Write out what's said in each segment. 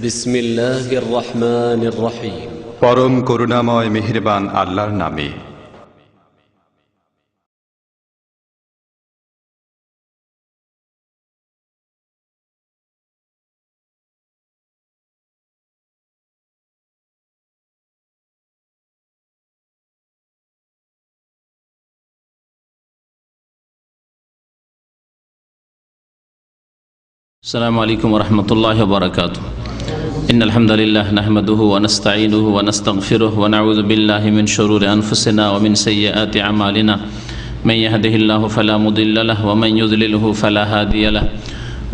বিসমিল্লাহির রহমানির রহিম। পরম করুণাময় মেহেরবান আল্লাহর নামে। السلام عليكم ورحمة الله وبركاته. إن الحمد لله نحمده ونستعينه ونستغفره ونعوذ بالله من شرور أنفسنا ومن سيئات أعمالنا من يهده الله فلا مضل له ومن يضلله فلا هادي له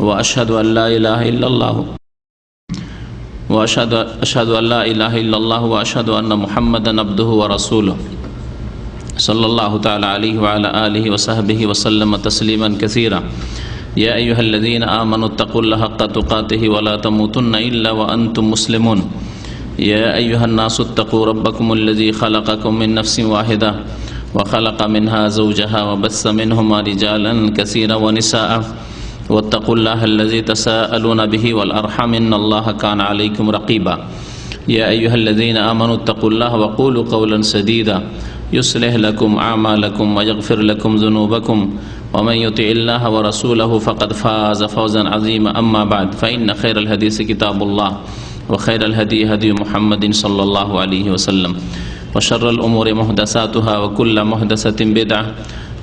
وأشهد أن لا إله إلا الله وأشهد أن محمدا عبده ورسوله صلى الله تعالى عليه وعلى آله وصحبه وسلم تسليما كثيرا. يا أيها الذين آمنوا اتقوا الله حق تقاته ولا تموتن إلا وأنتم مسلمون. يا أيها الناس اتقوا ربكم الذي خلقكم من نفس واحدة وخلق منها زوجها وبث منهما رجالا كثيرا ونساء واتقوا الله الذي تساءلون به والأرحم إن الله كان عليكم رقيبا. يا أيها الذين آمنوا اتقوا الله وقولوا قولا سديدا يصلح لكم أعمالكم ويغفر لكم ذنوبكم ومن يطع الله ورسوله فقد فاز فوزا عظيما. أما بعد فإن خير الحديث كتاب الله وخير الهدي هدي محمد صلى الله عليه وسلم وشر الأمور محدثاتها وكل محدثة بدعة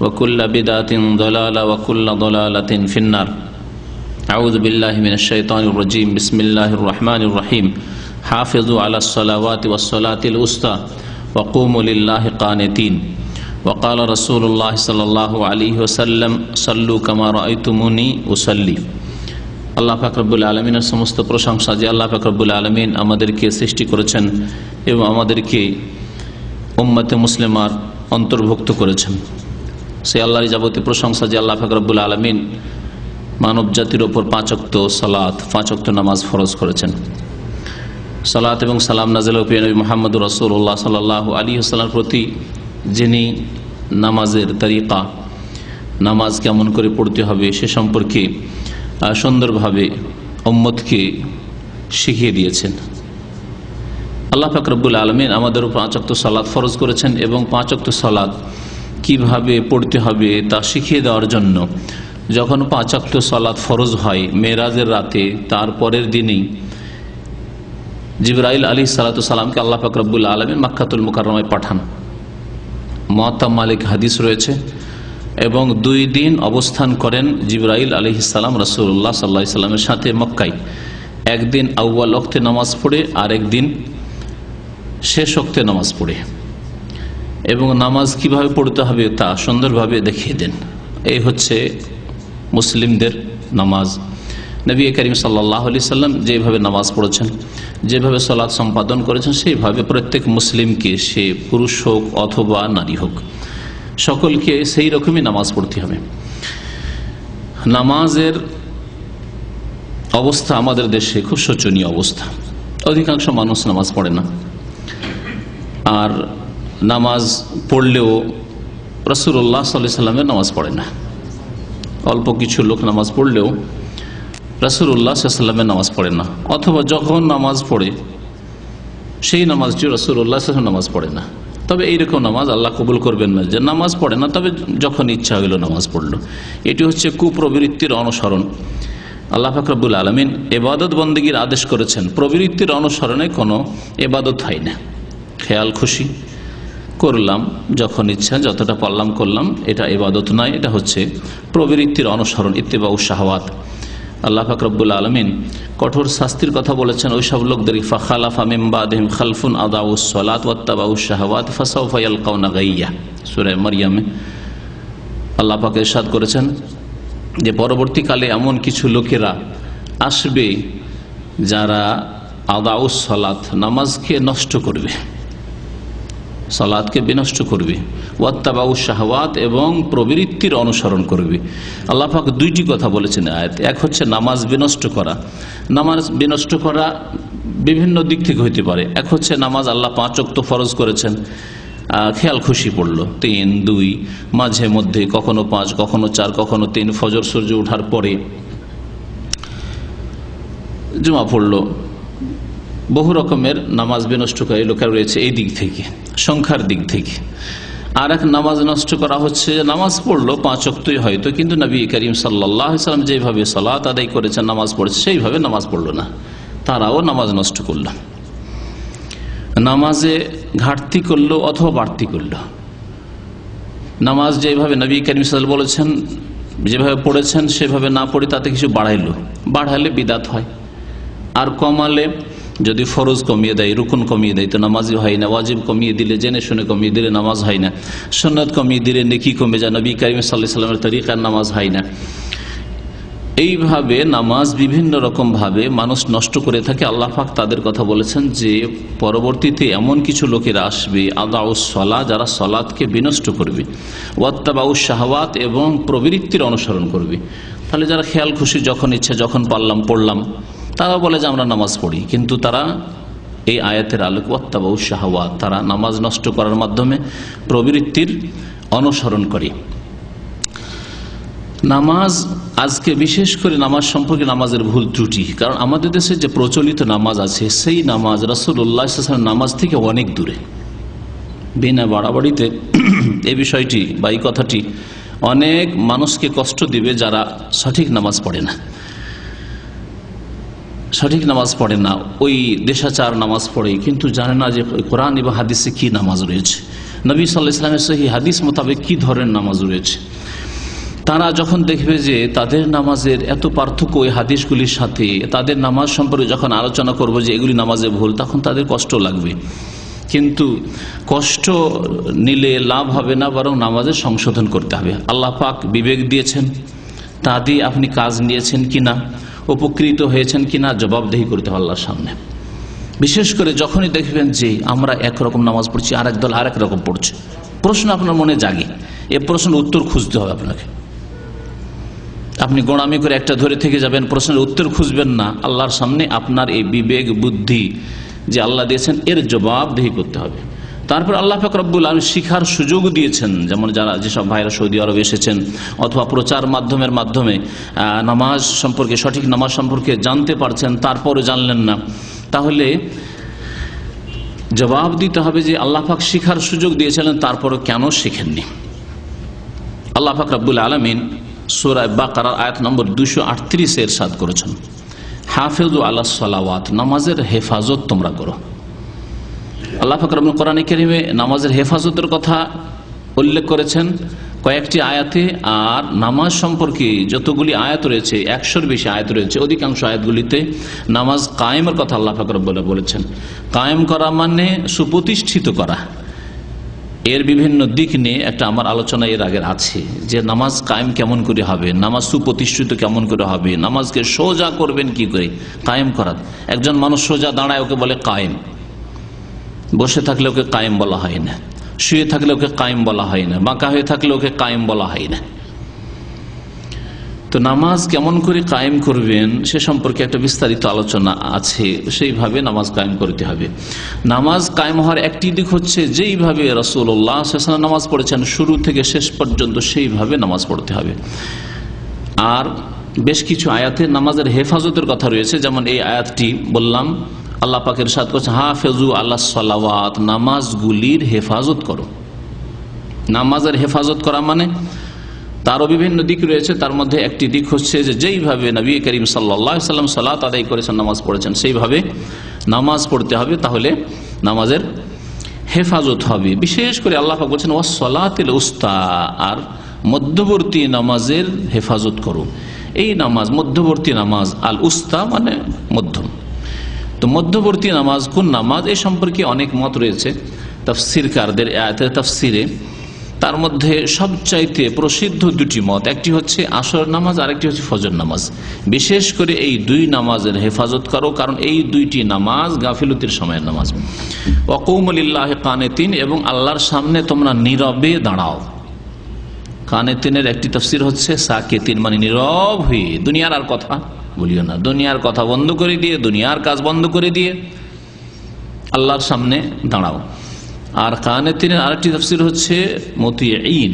وكل بدعة ضلالة وكل ضلالة في النار. أعوذ بالله من الشيطان الرجيم. بسم الله الرحمن الرحيم. حافظوا على الصلوات والصلاة الوسطى وقوموا لله قانتين. وقال رسول الله صلى الله عليه وسلم صلوا كما رأيتموني أصلي. আল্লাহ পাক রব্বুল আলামিনের সমস্ত প্রশংসা যে আল্লাহ পাক রব্বুল আলামিন আমাদেরকে সৃষ্টি করেছেন এবং আমাদেরকে উম্মতে মুসলিমার অন্তর্ভুক্ত করেছেন। সেই আল্লাহর যাবতীয় প্রশংসা যে আল্লাহ পাক রব্বুল আলামিন মানব জাতির ওপর 5 ওয়াক্ত সালাত 5 ওয়াক্ত নামাজ ফরজ করেছেন। সালাত এবং সালাম নাযিল প্রিয় নবী মুহাম্মদুর রাসূলুল্লাহ সাল্লাল্লাহু আলাইহি ওয়াসাল্লামের প্রতি, যিনি নামাজের তরিকা, নামাজ কেমন করে পড়তে হবে সে সম্পর্কে সুন্দরভাবে উম্মতকে শিখিয়ে দিয়েছেন। আল্লাহ পাক রব্বুল আলামিন আমাদের উপর 5 ওয়াক্ত সালাত ফরজ করেছেন এবং 5 ওয়াক্ত সালাত কিভাবে পড়তে হবে তা শিখিয়ে দেওয়ার জন্য যখন 5 ওয়াক্ত সালাত ফরজ হয় মেরাজের রাতে, তার পরের দিনেই জিবরাইল আলাইহিস সালাতু সালামকে আল্লাহ পাক রব্বুল আলামিন মক্কাতুল মুকাররমায় পাঠান। মুয়াত্তা মালিক হাদিস রয়েছে এবং 2 দিন অবস্থান করেন জিবরাইল আলাইহিস সালাম রাসূলুল্লাহ সাল্লাল্লাহু আলাইহি সাল্লামের সাথে মক্কায়। একদিন আউয়াল ওয়াক্তে নামাজ পড়ে আর একদিন শেষ ওয়াক্তে নামাজ পড়ে, এবং নামাজ কিভাবে পড়তে হবে তা সুন্দরভাবে দেখিয়ে দেন। এই হচ্ছে মুসলিমদের নামাজ। নবী করিম সাল্লাল্লাহু আলাইহি সাল্লাম যেভাবে নামাজ পড়েছেন, যেভাবে সালাত সম্পাদন করেছেন, সেইভাবে প্রত্যেক মুসলিমকে, সে পুরুষ হোক অথবা নারী হোক, সকলকে সেই রকমই নামাজ পড়তে হবে। নামাজের অবস্থা আমাদের দেশে খুব শোচনীয় অবস্থা। অধিকাংশ মানুষ নামাজ পড়ে না, আর নামাজ পড়লেও রাসূলুল্লাহ সাল্লাল্লাহু আলাইহি সাল্লামের নামাজ পড়ে না। অল্প কিছু লোক নামাজ পড়লেও রাসূলুল্লাহ সাল্লাল্লাহু আলাইহি সাল্লামের নামাজ পড়ে না, অথবা যখন নামাজ পড়ে সেই নামাজটি রাসূলুল্লাহ সাল্লাল্লাহু আলাইহি সাল্লাম নামাজ পড়ে না। তবে এইরকম নামাজ আল্লাহ কবুল করবেন না, যে নামাজ পড়ে না তবে যখন ইচ্ছা হইল নামাজ পড়ল। এটি হচ্ছে কুপ্রবৃত্তির অনুসরণ। আল্লাহ পাক রব্বুল আলামিন ইবাদত বন্দেগীর আদেশ করেছেন, প্রবৃত্তির অনুসরণে কোনো ইবাদত হয় না। খেয়াল খুশি করলাম, যখন ইচ্ছা যতটা পারলাম করলাম, এটা ইবাদত নয়, এটা হচ্ছে প্রবৃত্তির অনুসরণ, ইত্তিবাউশ শাহওয়াত। আল্লাহ পাক রব্বুল আলামিন কঠোর শাস্তির কথা বলেছেন ওই সব লোকদেরকে, ফাখালাফা মিন বাদিহিম খালফুন আদাউস সালাত ওয়াত্তাবাউশ শাহওয়াত ফাসাউফা ইয়ালকাউনা গাইয়্যা। সূরা মারইয়ামে আল্লাহ পাক ইরশাদ করেছেন যে পরবর্তীকালে এমন কিছু লোকেরা আসবে যারা আদাউস সালাত, নামাজকে নষ্ট করবে, সালাতকে বিনষ্ট করবে, ওয়াত্তাবাউশ শাহওয়াত, এবং প্রবৃত্তির অনুসরণ করবে। আল্লাহ পাক 2টি কথা বলেছেন আয়াত। এক হচ্ছে নামাজ বিনষ্ট করা। নামাজ বিনষ্ট করা বিভিন্ন দিক থেকে হইতে পারে। এক হচ্ছে নামাজ আল্লাহ 5 ওয়াক্ত ফরজ করেছেন, খেয়াল খুশি পড়লো 3, 2, মাঝে মধ্যে কখনো 5, কখনো 4, কখনো 3, ফজর সূর্য ওঠার পরে জুমা পড়লো, বহু রকমের নামাজ বিনষ্টকারী লোকেরা রয়েছে এই দিক থেকে, সংখ্যার দিক থেকে। আর এক নামাজ নষ্ট করা হচ্ছে, নামাজ পড়লো 5 ওয়াক্তই হয়তো, কিন্তু নবী করিম সাল্লাল্লাহু আলাইহি ওয়াসাল্লাম যেভাবে সালাত আদায় করেছেন, নামাজ পড়েছে, সেইভাবে নামাজ পড়লো না, তারাও নামাজ নষ্ট করলো। নামাজে ঘাটতি করলো অথবা বাড়তি করলো। নামাজ যেভাবে নবী করিম সাল্লাল্লাহু আলাইহি ওয়াসাল্লাম বলেছেন, যেভাবে পড়েছেন সেভাবে না পড়ে তাতে কিছু বাড়ালে বিদাত হয়। আর কমালে, যদি ফরজ কমিয়ে দেয়, রুকুন কমিয়ে দেয়, তো নামাজই হয় না। ওয়াজিব কমিয়ে দিলে, জেনে শুনে কমিয়ে দিলে নামাজ হয় না। সুন্নাত কমিয়ে দিলে নেকি কমে যায়, নবী করিম সাল্লাল্লাহু আলাইহি ওয়াসাল্লামের তরিকার নামাজ হয় না। এইভাবে নামাজ বিভিন্ন রকম ভাবে মানুষ নষ্ট করে থাকে। আল্লাহ পাক তাদের কথা বলেছেন যে পরবর্তীতে এমন কিছু লোকেরা আসবে, আদাউস সালাত, যারা সালাতকে বিনষ্ট করবে, ওয়াত্তাবাউস শাহওয়াত, এবং প্রবৃত্তির অনুসরণ করবে। তাহলে যারা খেয়াল খুশি যখন ইচ্ছে যখন পারলাম পড়লাম, তারা বলে যে আমরা নামাজ পড়ি, কিন্তু তারা এই আয়াতের আলোকে ওয়াত্তাবাউস শাহওয়াত, তারা নামাজ নষ্ট করার মাধ্যমে প্রবৃত্তির অনুসরণ করে। নামাজ আজকে বিশেষ করে নামাজ সম্পর্কে নামাজের ভুল ত্রুটি, কারণ আমাদের দেশে যে প্রচলিত নামাজ আছে সেই নামাজ রাসূলুল্লাহ সাল্লাল্লাহু আলাইহি ওয়াসাল্লাম নামাজ থেকে অনেক দূরে। বিনা বাড়াবাড়িতে এই বিষয়টি বা এই কথাটি অনেক মানুষকে কষ্ট দিবে যারা সঠিক নামাজ পড়ে না, ওই দেশাচার নামাজ পড়ে, কিন্তু জানে না যে কোরআন এবং হাদিসে কি নামাজ রয়েছে, নবী সাল্লাল্লাহু আলাইহি ওয়াসাল্লামের সহিহ হাদিস মোতাবেক কি ধরনের নামাজ রয়েছে। তারা যখন দেখবে যে তাদের নামাজের এত পার্থক্য ওই হাদিসগুলির সাথে, তাদের নামাজ সম্পর্কে যখন আলোচনা করব যে এগুলি নামাজে ভুল, তখন তাদের কষ্ট লাগবে। কিন্তু কষ্ট নিলে লাভ হবে না, বরং নামাজের সংশোধন করতে হবে। আল্লাহ পাক বিবেক দিয়েছেন, তা দিয়ে আপনি কাজ নিয়েছেন কিনা, উপকৃত হয়েছেন কিনা, জবাবদেহি করতে হবে আল্লাহর সামনে। বিশেষ করে যখনই দেখবেন যে আমরা একরকম নামাজ পড়ছি, আরেক দল আরেক রকম পড়ছে, প্রশ্ন আপনার মনে জাগে, এ প্রশ্নের উত্তর খুঁজতে হবে আপনাকে। আপনি গোড়ামি করে একটা ধরে থেকে যাবেন, প্রশ্নের উত্তর খুঁজবেন না। আল্লাহর সামনে আপনার এই বিবেক বুদ্ধি যে আল্লাহ দিয়েছেন, এর জবাবদেহি করতে হবে। তারপর আল্লাহ পাক রব্বুল আলামিন শিখার সুযোগ দিয়েছেন, যেমন যারা যেসব ভাইরা সৌদি আরব এসেছেন অথবা প্রচার মাধ্যমে নামাজ সম্পর্কে, সঠিক নামাজ সম্পর্কে জানতে পারছেন, তারপরে জানলেন না, তাহলে জবাব দিতে হবে যে আল্লাহ পাক শিখার সুযোগ দিয়েছিলেন, তারপরে কেন শিখেননি। আল্লাহ পাক রব্বুল আলামিন সূরা বাকারার আয়াত নম্বর 238 ইরশাদ করেছেন, হাফিজু আলাস সালাওয়াত, নামাজের হেফাজত তোমরা করো। আল্লাহ পাক রব্বুল কোরআনে কারীমে নামাজের হেফাজতের কথা উল্লেখ করেছেন কয়েকটি আয়াতে। আর নামাজ সম্পর্কে যতগুলি আয়াত রয়েছে, 100-র বেশি আয়াত রয়েছে, অধিকাংশ আয়াতগুলিতে নামাজ কায়েমের কথা আল্লাহ পাক রব্বুল বলেছেন। কায়েম করা মানে সুপ্রতিষ্ঠিত করা। এর বিভিন্ন দিক নিয়ে একটা আমার আলোচনা এর আগের আছে, যে নামাজ কায়েম কেমন করে হবে, নামাজ সুপ্রতিষ্ঠিত কেমন করে হবে, নামাজকে সোজা করবেন কি করে, কায়েম করা। একজন মানুষ সোজা দাঁড়ায়, ওকে বলে কায়েম। বসে থাকলে ওকে কায়েম বলা হয় না, শুয়ে থাকলে ওকে কায়েম বলা হয় না, বাঁকা হয়ে থাকলে ওকে কায়েম বলা হয় না। তো নামাজ কেমন করে কায়েম করবেন সে সম্পর্কে একটা বিস্তারিত আলোচনা আছে, সেইভাবে নামাজ কায়েম করতে হবে। নামাজ কায়েম হওয়ার একটি দিক হচ্ছে যেইভাবে রাসূলুল্লাহ সাল্লাল্লাহু আলাইহি ওয়াসাল্লাম নামাজ পড়েছেন শুরু থেকে শেষ পর্যন্ত, সেইভাবে নামাজ পড়তে হবে। আর বেশ কিছু আয়াতে নামাজের হেফাজতের কথা রয়েছে, যেমন এই আয়াতটি বললাম, আল্লাহ পাকের ইরশাদ করেছেন, হাফিজু আলাস সালাওয়াত, নামাজগুলির হেফাজত করো। নামাজের হেফাজত করা মানে তারও বিভিন্ন দিক রয়েছে, তার মধ্যে একটি দিক হচ্ছে যে যেইভাবে নবী করিম সাল্লাল্লাহু আলাইহি ওয়াসাল্লাম সালাত আদায় করেছেন, নামাজ পড়েছেন, সেইভাবে নামাজ পড়তে হবে, তাহলে নামাজের হেফাজত হবে। বিশেষ করে আল্লাহ পাক বলেছেন ওয়াস সালাতিল উস্তা, আর মধ্যবর্তী নামাজের হেফাজত করো। এই নামাজ মধ্যবর্তী নামাজ, আল উস্তা মানে মধ্যম। তো মধ্যবর্তী নামাজ কোন নামাজ, এ সম্পর্কে অনেক মত রয়েছে তাফসীরকারদের আয়াতের তাফসীরে। তার মধ্যে সবচাইতে প্রসিদ্ধ দুটি মত, একটি হচ্ছে আসর নামাজ, আর একটি হচ্ছে ফজর নামাজ। বিশেষ করে এই দুই নামাজের হেফাজত করো, কারণ এই দুইটি নামাজ গাফিলতির সময়ের নামাজ। ওয়াকুমু লিল্লাহি কানিতিন, এবং আল্লাহর সামনে তোমরা নীরবে দাঁড়াও। কানিতিনের একটি তাফসীর হচ্ছে সাকিতিন, মানে নীরব হয়ে, দুনিয়ার আর কথা বলিও না, দুনিয়ার কথা বন্ধ করে দিয়ে, দুনিয়ার কাজ বন্ধ করে দিয়ে আল্লাহর সামনে দাঁড়াও। আর কানেতিনের আরেকটি তাফসীর হচ্ছে মুতিঈন,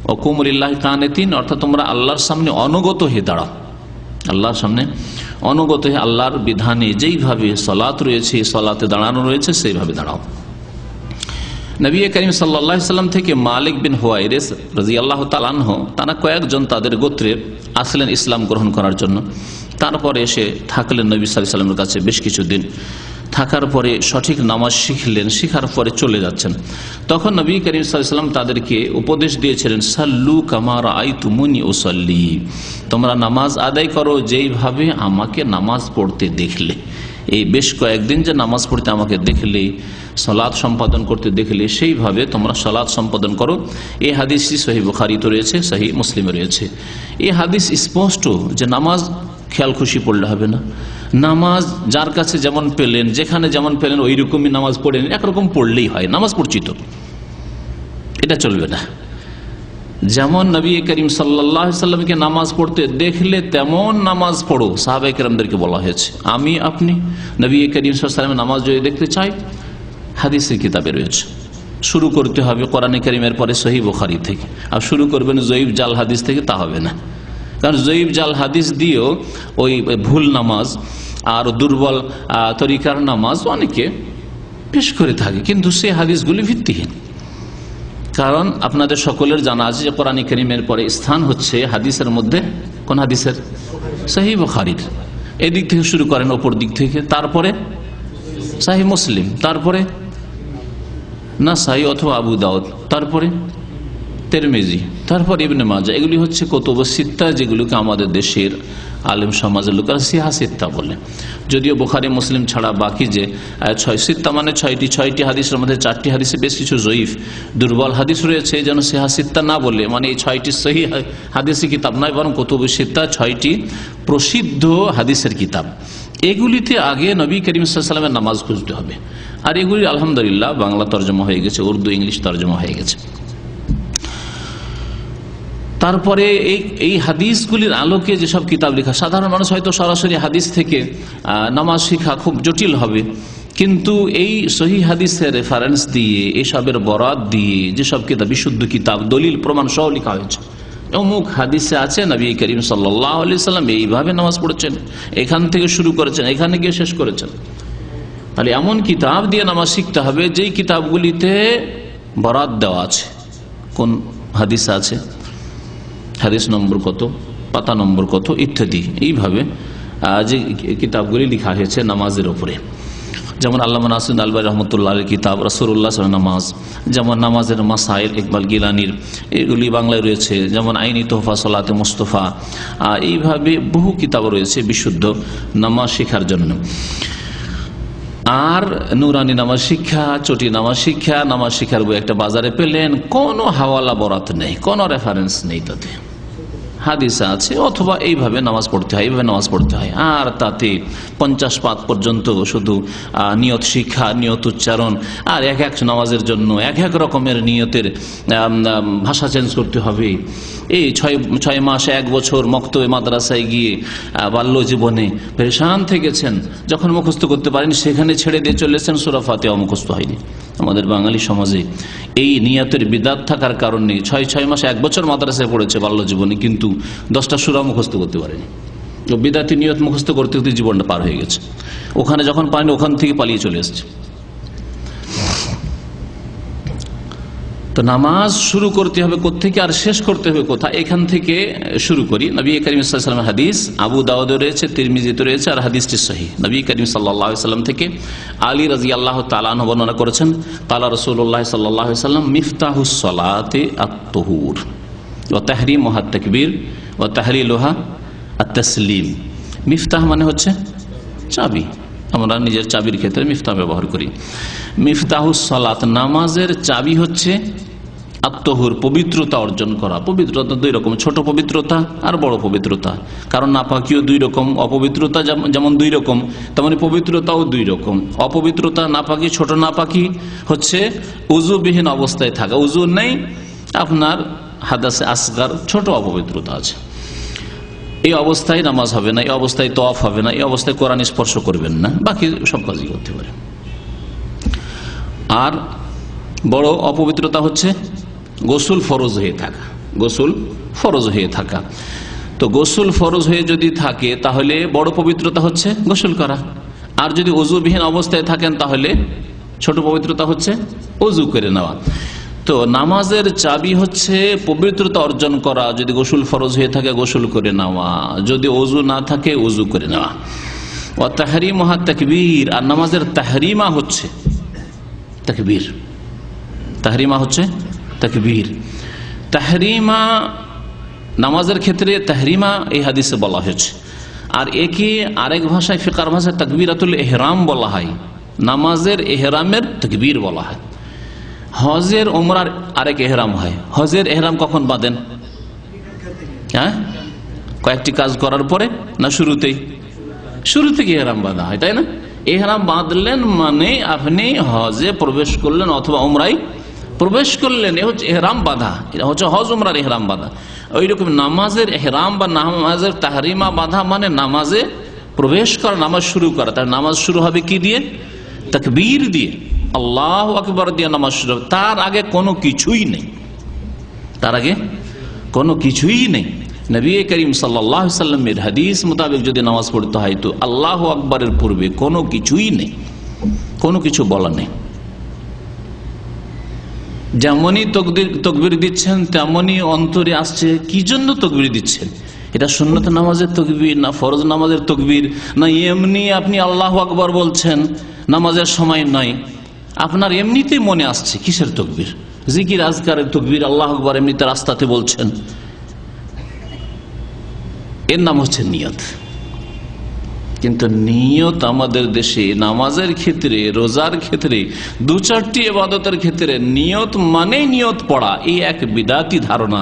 ওয়াকুমু লিল্লাহি কানিতিন, অর্থাৎ তোমরা আল্লাহর সামনে অনুগত হয়ে দাঁড়াও, আল্লাহর সামনে অনুগত হয়ে আল্লাহর বিধানে যেইভাবে সালাত রয়েছে, সালাতে দাঁড়ানো রয়েছে, সেইভাবে দাঁড়াও। নবী করিম সাল্লাল্লাহু আলাইহি সাল্লাম থেকে মালিক বিন হুয়াইরিস রাদিয়াল্লাহু তাআলা আনহু, তারা কয়েকজন তাদের গোত্রের আসলেন ইসলাম গ্রহণ করার জন্য। তারপরে এসে থাকলেন নবী সাল্লাল্লাহু আলাইহি সাল্লামের কাছে বেশ কিছুদিন। থাকার পরে সঠিক নামাজ শিখলেন, শিখার পরে চলে যাচ্ছেন। তখন নবী করিম সাল্লাল্লাহু আলাইহি সাল্লাম তাদেরকে উপদেশ দিয়েছিলেন, সাল্লু কামা রাআইতুমুনি উসাল্লি, তোমরা নামাজ আদায় করো যেইভাবে আমাকে নামাজ পড়তে দেখলে। এই বেশ কয়েকদিন যে নামাজ পড়তে আমাকে দেখলে, সালাত সম্পাদন করতে দেখলে, সেইভাবে তোমরা সালাত সম্পাদন করো। এই হাদিসটি সহিহ বুখারীতে রয়েছে, সহিহ মুসলিমে রয়েছে। এই হাদিস স্পষ্ট যে নামাজ খেয়াল খুশি পড়লে হবে না। নামাজ যার কাছে যেমন পেলেন, যেখানে যেমন পেলেন ওই রকমই নামাজ পড়েন, একরকম পড়লেই হয়। নামাজ পড়ছি তো, এটা চলবে না। যেমন নবী করিম সাল্লাল্লাহু আলাইহি সাল্লামকে নামাজ পড়তে দেখলে তেমন নামাজ পড়ো, সাহাবায়ে কেরামদেরকে বলা হয়েছে। আমি আপনি নবী করিম সাল্লাল্লাহু আলাইহি সাল্লামের নামাজ যদি দেখতে চাই, হাদিসের কিতাবে রয়েছে। শুরু করতে হবে কোরআনে কারীমের পরে সহিহ বুখারী থেকে। আর শুরু করবেন জয়ীফ জাল হাদিস থেকে, তা হবে না। কারণ জয়ীফ জাল হাদিস দিয়েও ওই ভুল নামাজ আর দুর্বল তরিকার নামাজ অনেকে পেশ করে থাকে, কিন্তু সেই হাদিসগুলি ভিত্তিহীন। কারণ আপনাদের সকলের জানা আছে যে কোরআনে কারীমের পরে স্থান হচ্ছে হাদিসের মধ্যে কোন হাদিসের? সহিহ বুখারীর। এদিক থেকে শুরু করেন, ওপর দিক থেকে, তারপরে সহিহ মুসলিম, তারপরে নাসাই অথবা আবু দাউদ, তারপরে তিরমিজি, তারপর ইবনে মাজাহ। এগুলি হচ্ছে কুতুব সিত্তা, যেগুলোকে আমাদের দেশের আলেম সমাজের লোকেরা সিহা সিত্তা বলে। যদিও বুখারী মুসলিম ছাড়া বাকি যে ছয় সিত্তা মানে ছয়টি হাদিসের মধ্যে 4টি হাদিসে বেশ কিছু জয়ীফ দুর্বল হাদিস রয়েছে, যেন সিহা সিত্তা না বলে, মানে এই 6টি সহিহ হাদিসি কিতাব নয়, বরং কুতুব সিত্তা 6টি প্রসিদ্ধ হাদিসের কিতাব। এগুলিতে আগে নবী করিম সাল্লাল্লাহু আলাইহি ওয়াসাল্লামের নামাজ খুঁজতে হবে। আর এগুলি আলহামদুলিল্লাহ বাংলা তর্জমা হয়ে গেছে, উর্দু ইংলিশ তর্জমা হয়ে গেছে। তারপরে এই হাদিসগুলির আলোকে যেসব কিতাব লেখা, সাধারণ মানুষ হয়তো সরাসরি হাদিস থেকে নামাজ শিখা খুব জটিল হবে, কিন্তু এই সহিহ হাদিসের রেফারেন্স দিয়ে, এসবের বরাত দিয়ে যেসব কিতাব, বিশুদ্ধ কিতাব, দলিল প্রমাণ সহ লেখা হয়েছে। অমুক হাদিসে আছে নবী করিম সাল্লাল্লাহু আলাইহি সাল্লাম এইভাবে নামাজ পড়েছেন, এখান থেকে শুরু করেছেন, এখানে গিয়ে শেষ করেছেন। তাহলে এমন কিতাব দিয়ে নামাজ শিখতে হবে যেই কিতাবগুলিতে বরাত দেওয়া আছে, কোন হাদিস আছে, হাদিস নম্বর কত, পাতা নম্বর কত ইত্যাদি। এইভাবে যে কিতাবগুলি লেখা হয়েছে নামাজের উপরে, যেমন আল্লামা নাসিরুদ্দিন আলবানী রহমতুল্লাহর কিতাব রাসূলুল্লাহ সাল্লাল্লাহু আলাইহি ওয়াসাল্লাম নামাজ, যেমন নামাজের মাসাইল ইকবাল গিলানির, এগুলি বাংলায় রয়েছে, যেমন আইনি তোহফা সালাতে মুস্তাফা। এইভাবে বহু কিতাব রয়েছে বিশুদ্ধ নামাজ শেখার জন্য। আর নুরানি নামাজ শিক্ষা, চটি নামাজ শিক্ষা, নামাজ শিক্ষার বই একটা বাজারে পেলেন, কোনো হাওয়ালা বরাত নেই, কোনো রেফারেন্স নেই, তাতে হাদিসে আছে অথবা এইভাবে নামাজ পড়তে হয়, এইভাবে নামাজ পড়তে হয়। আর তাতে 50 পাত পর্যন্ত শুধু নিয়ত শিক্ষা, নিয়ত উচ্চারণ, আর এক এক নামাজের জন্য এক এক রকমের নিয়তের ভাষা চেঞ্জ করতে হবে। এই 6 মাস 1 বছর মক্তবে মাদ্রাসায় গিয়ে বাল্য জীবনে পেরেশান থেকেছেন, যখন মুখস্থ করতে পারেন সেখানে ছেড়ে দিয়ে চলেছেন, সূরা ফাতিহা মুখস্থ হয়নি। আমাদের বাঙালি সমাজে এই নিয়তের বিদাত থাকার কারণে 6 মাস 1 বছর মাদ্রাসায় পড়েছে বাল্য জীবনে, কিন্তু 10টা সূরা মুখস্থ করতে পারেনি। বিদাতি নিয়ত মুখস্থ করতে করতে জীবনটা পার হয়ে গেছে। ওখানে যখন পারেনি, ওখান থেকে পালিয়ে চলে এসছে। তো নামাজ শুরু করতে হবে কোত্থেকে আর শেষ করতে হবে কোথায়, এখান থেকে শুরু করি। নবী করিম সাল্লাল্লাহু আলাইহি ওয়াসাল্লামের হাদিস আবু দাউদে রয়েছে, তিরমিজিতে রয়েছে, আর হাদিসটি সহিহ। নবী করিম সাল্লাল্লাহু আলাইহি ওয়াসাল্লাম থেকে আলী রাদিয়াল্লাহু তাআলা আনহু বর্ণনা করেছেন, ক্বালা রাসূলুল্লাহ সাল্লাল্লাহু আলাইহি ওয়াসাল্লাম মিফতাহুস সালাতি আত-তুহুর ওয়া তাহরিমুহা আত-তাকবীর ওয়া তাহলিলুহা আত-তাসলিম। মিফতাহ মানে হচ্ছে চাবি, আমরা নিজের চাবির ক্ষেত্রে মিফতাহ ব্যবহার করি। মিফতাহুস সালাত, নামাজের চাবি হচ্ছে আত্মহুর, পবিত্রতা অর্জন করা। পবিত্রতা 2 রকম, ছোট পবিত্রতা আর বড় পবিত্রতা। কারণ নাপাকিও 2 রকম, অপবিত্রতা যেমন 2 রকম, তেমনি পবিত্রতাও 2 রকম। অপবিত্রতা, নাপাকি, ছোট নাপাকি হচ্ছে উযুবিহীন অবস্থায় থাকা, উযু নেই, আপনার হাদাসে আসগার, ছোট অপবিত্রতা আছে, এই অবস্থায় নামাজ হবে না, এই অবস্থায় তওয়াফ হবে না, এই অবস্থায় কোরআন স্পর্শ করবেন না, বাকি সব কাজই করতে পারে। আর বড় অপবিত্রতা হচ্ছে গোসল ফরজ হয়ে থাকা, গোসল ফরজ হয়ে থাকা। তো গোসল ফরজ হয়ে যদি থাকে তাহলে বড় পবিত্রতা হচ্ছে গোসল করা, আর যদি ওযুবিহীন অবস্থায় থাকেন তাহলে ছোট পবিত্রতা হচ্ছে ওযু করে নেওয়া। তো নামাজের চাবি হচ্ছে পবিত্রতা অর্জন করা। যদি গোসল ফরজ হয়ে থাকে গোসল করে নেওয়া, যদি ওযু না থাকে ওযু করে নেওয়া। ওয়া তাহরিমুহা তাকবীর, আর নামাজের তাহরিমা হচ্ছে তাকবীর। তাহরিমা হচ্ছে তাকবীর। তাহরিমা নামাজের ক্ষেত্রে তাহরিমা এই হাদিসে বলা হয়েছে, আর একে আরেক ভাষায় ফিকার ভাষায় তাকবীরাতুল ইহরাম বলা হয়। নামাজের ইহরামের তাকবীর বলা হয়। হজের ওমরার আরেক ইহরাম হয়। হজের ইহরাম কখন বাঁধেন? হ্যাঁ, কয়েকটি কাজ করার পরে না শুরুতেই? শুরু থেকে ইহরাম বাঁধা হয়, তাই না? ইহরাম বাঁধলেন মানে আপনি হজে প্রবেশ করলেন অথবা ওমরায় প্রবেশ করলেন, এ হচ্ছে ইহরাম বাঁধা। এটা হচ্ছে হজ ওমরার ইহরাম বাঁধা। ওইরকম নামাজের ইহরাম বা নামাজের তাহরিমা বাঁধা মানে নামাজে প্রবেশ করা, নামাজ শুরু করা। তার নামাজ শুরু হবে কি দিয়ে? তাকবীর দিয়ে, আল্লাহু আকবার দিয়ে নামাজ শুরু হবে। তার আগে কোনো কিছুই নেই, তার আগে কোনো কিছুই নেই। নবী করিম সাল্লাল্লাহু আলাইহি সাল্লামের হাদিস মোতাবেক যদি নামাজ পড়তে হয় তো আল্লাহু আকবারের পূর্বে কোনো কিছুই নেই, কোনো কিছু বলা নেই। যেমনই তকবীর দিচ্ছেন তেমনই অন্তরে আসছে কি জন্য তকবীর দিচ্ছেন। এটা সুন্নত নামাজের তকবীর না ফরজ নামাজের তকবীর, না এমনি আপনি আল্লাহু আকবার বলছেন নামাজের সময় নয়, আপনার এমনিতেই মনে আসছে কিসের তকবীর? জিকির আজকারের তকবীর, আল্লাহু আকবার এমনিতে রাস্তাতে বলছেন, এর নাম হচ্ছে নিয়ত। কিন্তু নিয়ত আমাদের দেশে নামাজের ক্ষেত্রে, রোজার ক্ষেত্রে, দু চারটি ইবাদতের ক্ষেত্রে নিয়ত মানে নিয়ত পড়া, এই এক বিদাতি ধারণা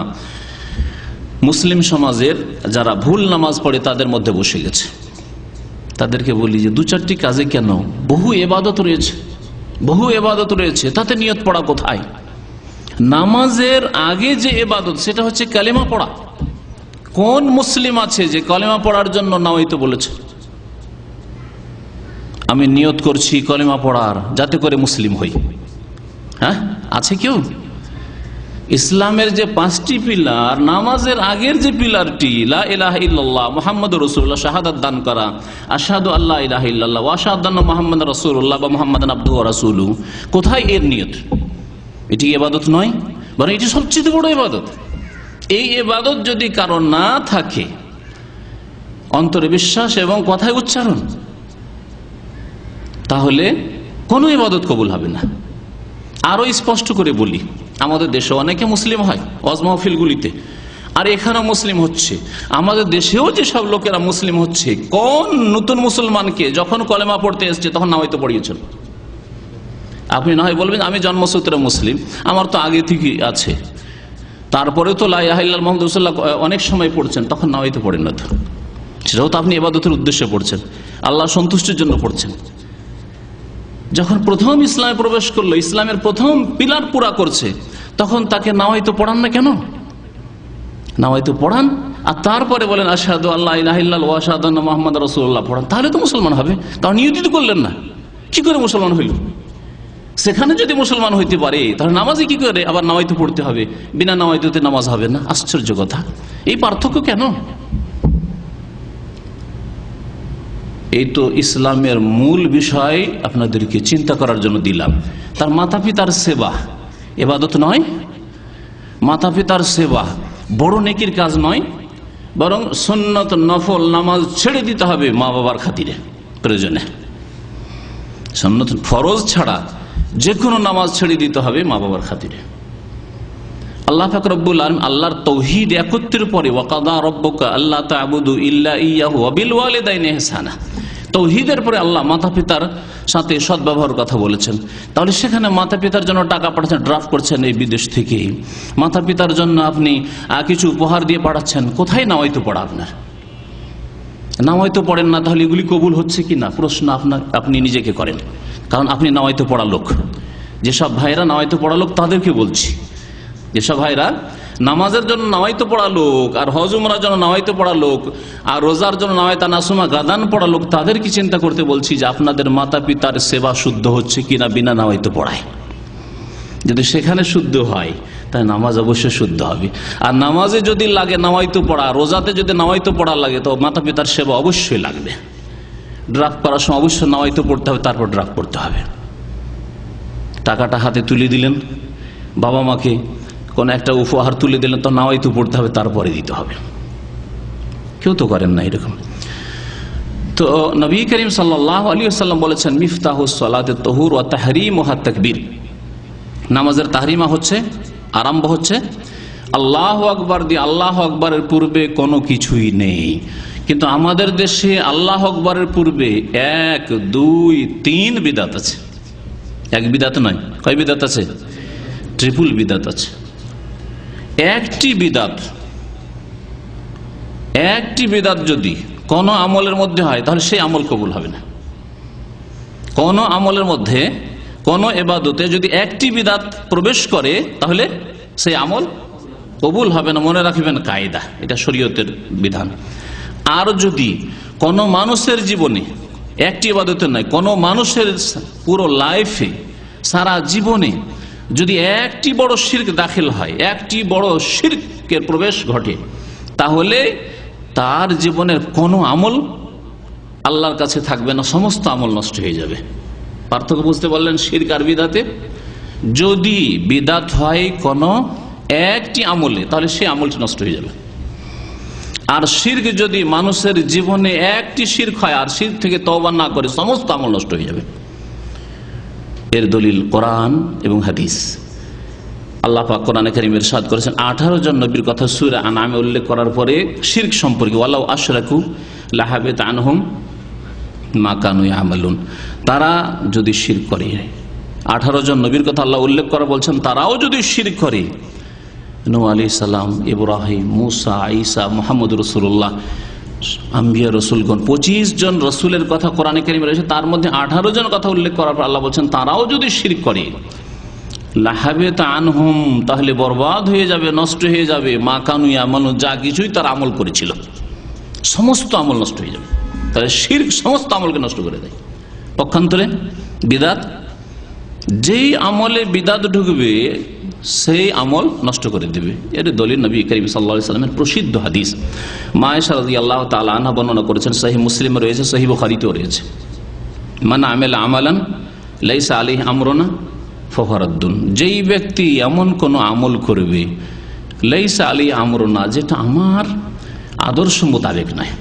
মুসলিম সমাজের যারা ভুল নামাজ পড়ে তাদের মধ্যে বসে গেছে। তাদেরকে বলি যে দু চারটি কাজে কেন, বহু ইবাদত রয়েছে, বহু ইবাদত রয়েছে, তাতে নিয়ত পড়া কোথায়? নামাজের আগে যে ইবাদত সেটা হচ্ছে কালেমা পড়া। কোন মুসলিম আছে যে কালেমা পড়ার জন্য নাওয়াইতো বলেছে? আমি নিয়ত করছি কলেমা পড়ার যাতে করে মুসলিম হই। হ্যাঁ, আছে কেউ? ইসলামের যে পাঁচটি পিলার, নামাজের আগের যে পিলারটি লা ইলাহা ইল্লাল্লাহ মুহাম্মাদুর রাসূলুল্লাহ, শাহাদাত দান করা, আশহাদু আল্লা ইলাহা ইল্লাল্লাহ ওয়া আশহাদু আন্না মুহাম্মাদার রাসূলুল্লাহ বা মুহাম্মাদান আবদুহু ওয়া রাসূলুহু, কোথায় এর নিয়ত? এটি ইবাদত নয়, বরং এটি সবচেয়ে বড় ইবাদত। এই ইবাদত যদি কারণ না থাকে, অন্তরে বিশ্বাস এবং কথায় উচ্চারণ, তাহলে কোনো ইবাদত কবুল হবে না। আরো স্পষ্ট করে বলি, আমাদের দেশে অনেকে মুসলিম হয় ওয়াজ মাহফিলগুলিতে, আর এখানে মুসলিম হচ্ছে। আমাদের দেশেও যেসব লোকেরা মুসলিম হচ্ছে, কোন নতুন মুসলমানকে যখন কলেমা পড়তে এসছে তখন না হয়তো পড়িয়েছেন? আপনি না হয় বলবেন আমি জন্মসূত্রে মুসলিম, আমার তো আগে থেকে আছে, তারপরে তো লা ইলাহা ইল্লাল্লাহ মুহাম্মাদুর রাসূলুল্লাহ অনেক সময় পড়ছেন, তখন না হয়তো পড়েন না। তো সেটাও তো আপনি ইবাদতের উদ্দেশ্যে পড়ছেন, আল্লাহ সন্তুষ্টির জন্য পড়ছেন। যখন প্রথম ইসলামে প্রবেশ করলো, ইসলামের প্রথম পিলার পুরা করছে, তখন তাকে নাওয়াইতো পড়ান না কেন? নাওয়াইতো পড়ান, আর তারপরে বলেন আশহাদু আল্লা ইলাহা ইল্লাল্লাহ ওয়া আশহাদু আন্না মুহাম্মাদার রাসূলুল্লাহ পড়ান, তাহলে তো মুসলমান হবে। কারণ নিয়ত করলেন না, কি করে মুসলমান হইল? সেখানে যদি মুসলমান হইতে পারে তাহলে নামাজে কি করে আবার নাওয়াইতো পড়তে হবে? বিনা নাওয়াইতোতে নামাজ হবে না? আশ্চর্য কথা। এই পার্থক্য কেন? এই তো ইসলামের মূল বিষয় আপনাদেরকে চিন্তা করার জন্য দিলাম। তার মাতা পিতার সেবা ইবাদত নয়, মাতা পিতার সেবা বড় নেকির কাজ নয়, বরং সুন্নত নফল নামাজ ছেড়ে দিতে হবে মা বাবার খাতিরে, প্রয়োজনে। সুন্নত ফরজ ছাড়া যে কোনো নামাজ ছেড়ে দিতে হবে মা বাবার খাতিরে। আল্লাহ পাক রব্বুল আলামিন আল্লাহর তাওহীদ একত্রের পরে ওয়াকাদা রব্বুকা আল্লা তা'বুদু ইল্লা ইয়াহু ওয়া বিল ওয়ালিদাইনি ইহসানা, তাওহীদের পরে আল্লাহ মাতা পিতার সাথে সদ্ব্যবহার কথা বলেছেন। তাহলে সেখানে মাতা পিতার জন্য টাকা পাঠাচ্ছেন, ড্রাফট করছেন এই বিদেশ থেকে, মাতা পিতার জন্য আপনি কিছু উপহার দিয়ে পাঠাচ্ছেন, কোথায় নাওয়াইতো পড়া আপনার? নাওয়াইতো পড়েন না, তাহলে এগুলি কবুল হচ্ছে কি না প্রশ্ন আপনি নিজেকে করেন। কারণ আপনি নাওয়াইতো পড়া লোক। যেসব ভাইরা নাওয়াইতো পড়া লোক তাদেরকে বলছি, যেসব ভাইরা নামাজের জন্য নাওয়াইতো পড়া লোক, আর হজ উমরার জন্য নাওয়াইতো পড়া লোক, আর রোজার জন্য নাওয়াইতা নাসুমা গাদান পড়া লোক, তাদেরকে চিন্তা করতে বলছি যে আপনাদের মাতা পিতার সেবা শুদ্ধ হচ্ছে কিনা বিনা নাওয়াইতো পড়ায়। যদি সেখানে শুদ্ধ হয় তাই নামাজ অবশ্যই শুদ্ধ হবে। আর নামাজে যদি লাগে নামাইতো পড়া, রোজাতে যদি নামাইতো পড়া লাগে, তো মাতা পিতার সেবা অবশ্যই লাগবে। ড্রাফট করার সময় অবশ্যই নামাইতো পড়তে হবে, তারপর ড্রাফট করতে হবে। টাকাটা হাতে তুলে দিলেন, বাবা মাকে কোনো একটা উপহার তুলে দিলেন, তো নামাইতো পড়তে হবে, তারপরে দিতে হবে। কেউ তো করেন না এরকম। তো নবী করিম সাল্লাল্লাহু আলাইহি ওয়াসাল্লাম বলেছেন, মিফতাহুস সালাতিত তাহুর ওয়া তাহরিমুহা তাকবীর। নামাজের তাহরিমা হচ্ছে, আরম্ভ হচ্ছে আল্লাহু আকবার দিয়ে। আল্লাহু আকবারের পূর্বে কোনো কিছুই নেই। কিন্তু আমাদের দেশে আল্লাহু আকবারের পূর্বে 1, 2, 3 বিদাত আছে। এক বিদাত নয়, কয় বিদাত আছে? ট্রিপল বিদাত আছে। একটি বিদাত যদি কোন আমলের মধ্যে হয়, তাহলে সেই আমল কবুল হবে না। কোন আমলের মধ্যে, কোন ইবাদতে যদি একটি বিদাত প্রবেশ করে, তাহলে সেই আমল কবুল হবে না। মনে রাখবেন কায়দা, এটা শরীয়তের বিধান। আর যদি কোন মানুষের জীবনে, একটি ইবাদতে নয়, কোন মানুষের পুরো লাইফে, সারা জীবনে যদি একটি বড় শিরক দাখিল হয়, একটি বড় শিরকের প্রবেশ ঘটে, তাহলে তার জীবনের কোনো আমল আল্লাহর কাছে থাকবে না, সমস্ত আমল নষ্ট হয়ে যাবে। পার্থক্য বুঝতে পারলেন শিরক আর বিদাতে? যদি বিদাত হয় কোনো একটি আমলে, তাহলে সেই আমলটি নষ্ট হয়ে যাবে। আর শিরক যদি মানুষের জীবনে একটি শিরক হয়, আর শিরক থেকে তওবা না করে, সমস্ত আমল নষ্ট হয়ে যাবে। এর দলিল কোরআন এবং হাদিস। আল্লাহ পাক কোরআনে কারীমে ইরশাদ করেছেন, 18 জন নবীর কথা সূরা আনআমে উল্লেখ করার পরে শিরক সম্পর্কে, ওয়ালাউ আশরাকু লাহাবিত আনহুম মা কানু ইয়ামালুন। তারা যদি শিরক করে, 18 জন নবীর কথা আল্লাহ উল্লেখ করা বলছেন, তারাও যদি শিরক করে, নূহ আলাইহিস সালাম, ইব্রাহিম, মুসা, ঈসা, মুহাম্মদ রাসূলুল্লাহ, আম্বিয়া রসুলগণ, 25 জন রসুলের কথা কোরআনে কারীমে রয়েছে, তার মধ্যে 18 জন কথা উল্লেখ করার পর আল্লাহ বলছেন, তারাও যদি শিরক করে, লাহাবিত আনহুম, তাহলে বরবাদ হয়ে যাবে, নষ্ট হয়ে যাবে, মা কানু ইয়ামালুন, যা কিছুই তার আমল করেছিল, সমস্ত আমল নষ্ট হয়ে যাবে। তাহলে শিরক সমস্ত আমলকে নষ্ট করে দেয়। পক্ষান্তরে বিদাত, যেই আমলে বিদাত ঢুকবে সেই আমল নষ্ট করে দেবে। এর দলিল নবী করিম সাল্লাল্লাহু আলাইহি ওয়াসাল্লামের প্রসিদ্ধ হাদিস। মা আয়েশা রাদিয়াল্লাহু তাআলা আনহা বর্ণনা করেছেন, সহিহ মুসলিমে রয়েছে, সহিহ বুখারীতেও রয়েছে, মান আমিলা আমালান লাইসা আলাইহি আমরুনা ফাহুয়া রাদ্দুন। যেই ব্যক্তি এমন কোন আমল করবে, লাইসা আলাইহি আমরুনা, যেটা আমার আদর্শ মোতাবেক নয়,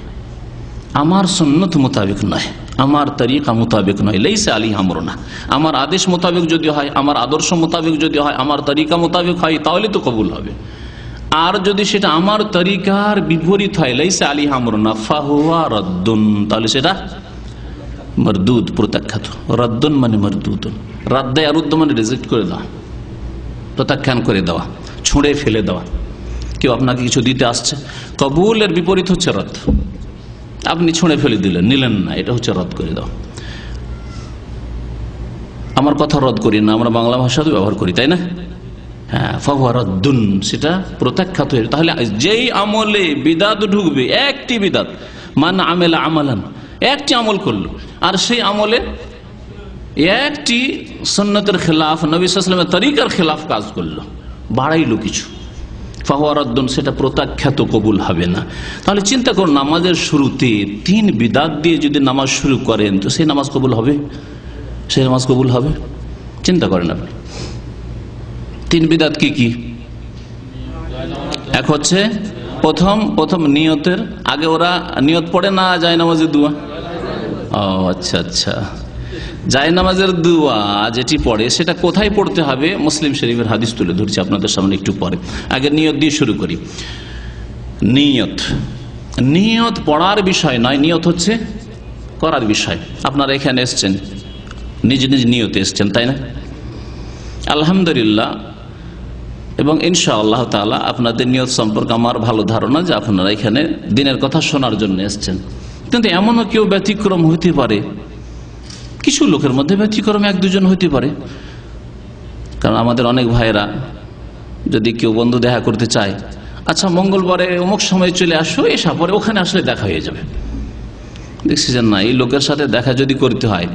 আমার সুন্নত মোতাবেক নয়, আমার তরিকা মোতাবেক নয়, লাইসা আলাইহি আমরুনা, আমার আদেশ মোতাবেক যদি হয়, আমার আদর্শ মোতাবেক যদি হয়, আমার তরিকা মোতাবেক হয়, তাহলে তো কবুল হবে। আর যদি সেটা আমার তরিকার বিপরীত হয়, লাইসা আলাইহি আমরুনা ফাহুয়া রাদ্দুন, তাহলে সেটা মরদুদ, প্রত্যাখ্যাত। রাদ্দুন মানে মরদুদুন, রাদ্দে আরুদ্দ মানে রিজেক্ট করে দেওয়া, প্রত্যাখ্যান করে দেওয়া, ছুঁড়ে ফেলে দেওয়া। কেউ আপনাকে কিছু দিতে আসছে, কবুলের বিপরীত হচ্ছে রদ। আপনি ছুঁড়ে ফেলে দিলেন, নিলেন না, এটা হচ্ছে রদ করে দাও। আমার কথা রদ করি না, আমরা বাংলা ভাষা তো ব্যবহার করি, তাই না? হ্যাঁ, ফাহুয়া রাদ্দুন, সেটা প্রত্যাখ্যাত হয়ে। তাহলে যেই আমলে বিদাত ঢুকবে, একটি বিদাত, মান আমেলা আমালান, একটি আমল করলো, আর সেই আমলে একটি সুন্নতের খেলাফ, নবী সাল্লাল্লাহু আলাইহি ওয়াসাল্লামের তরিকার খেলাফ কাজ করলো, বাড়াইলো কিছু, ফাহুয়া রাদ্দুন, সেটা প্রত্যাখ্যাত, কবুল হবে না। তাহলে চিন্তা করুন, নামাজের শুরুতে 3 বিদাত দিয়ে যদি নামাজ শুরু করেন, তো সেই নামাজ কবুল হবে? সেই নামাজ কবুল হবে? চিন্তা করেন আপনি। 3 বিদাত কি কি? এক হচ্ছে প্রথম নিয়তের আগে ওরা নিয়ত পড়ে না, যায় নামাজের দোয়া। ও আচ্ছা আচ্ছা, যায় নামাজের দোয়া যেটি পড়ে, সেটা কোথায় পড়তে হবে? মুসলিম শরীফের হাদিস তুলে ধরছি আপনাদের সামনে একটু পরে। আগে নিয়ত দিয়ে শুরু করি। নিয়ত পড়ার বিষয় নয়, নিয়ত হচ্ছে করার বিষয়। আপনারা এখানে এসছেন, নিজ নিজ নিয়তে এসছেন, তাই না? আলহামদুলিল্লাহ, এবং ইনশাআল্লাহ তাআলা আপনাদের নিয়ত সম্পর্কে আমার ভালো ধারণা যে আপনারা এখানে দিনের কথা শোনার জন্য এসছেন। কিন্তু এমনও কেউ ব্যতিক্রম হইতে পারে, কিছু লোকের মধ্যে ব্যতিক্রম 1-2 জন হইতে পারে। কারণ আমাদের অনেক ভাইয়েরা, যদি কেউ বন্ধু দেখা করতে চায়, আচ্ছা মঙ্গলবারে অমুক সময় চলে আসো, এসা পরে ওখানে আসলে দেখা হয়ে যাবে। দেখছি যে না, এই লোকের সাথে দেখা যদি করতে হয়,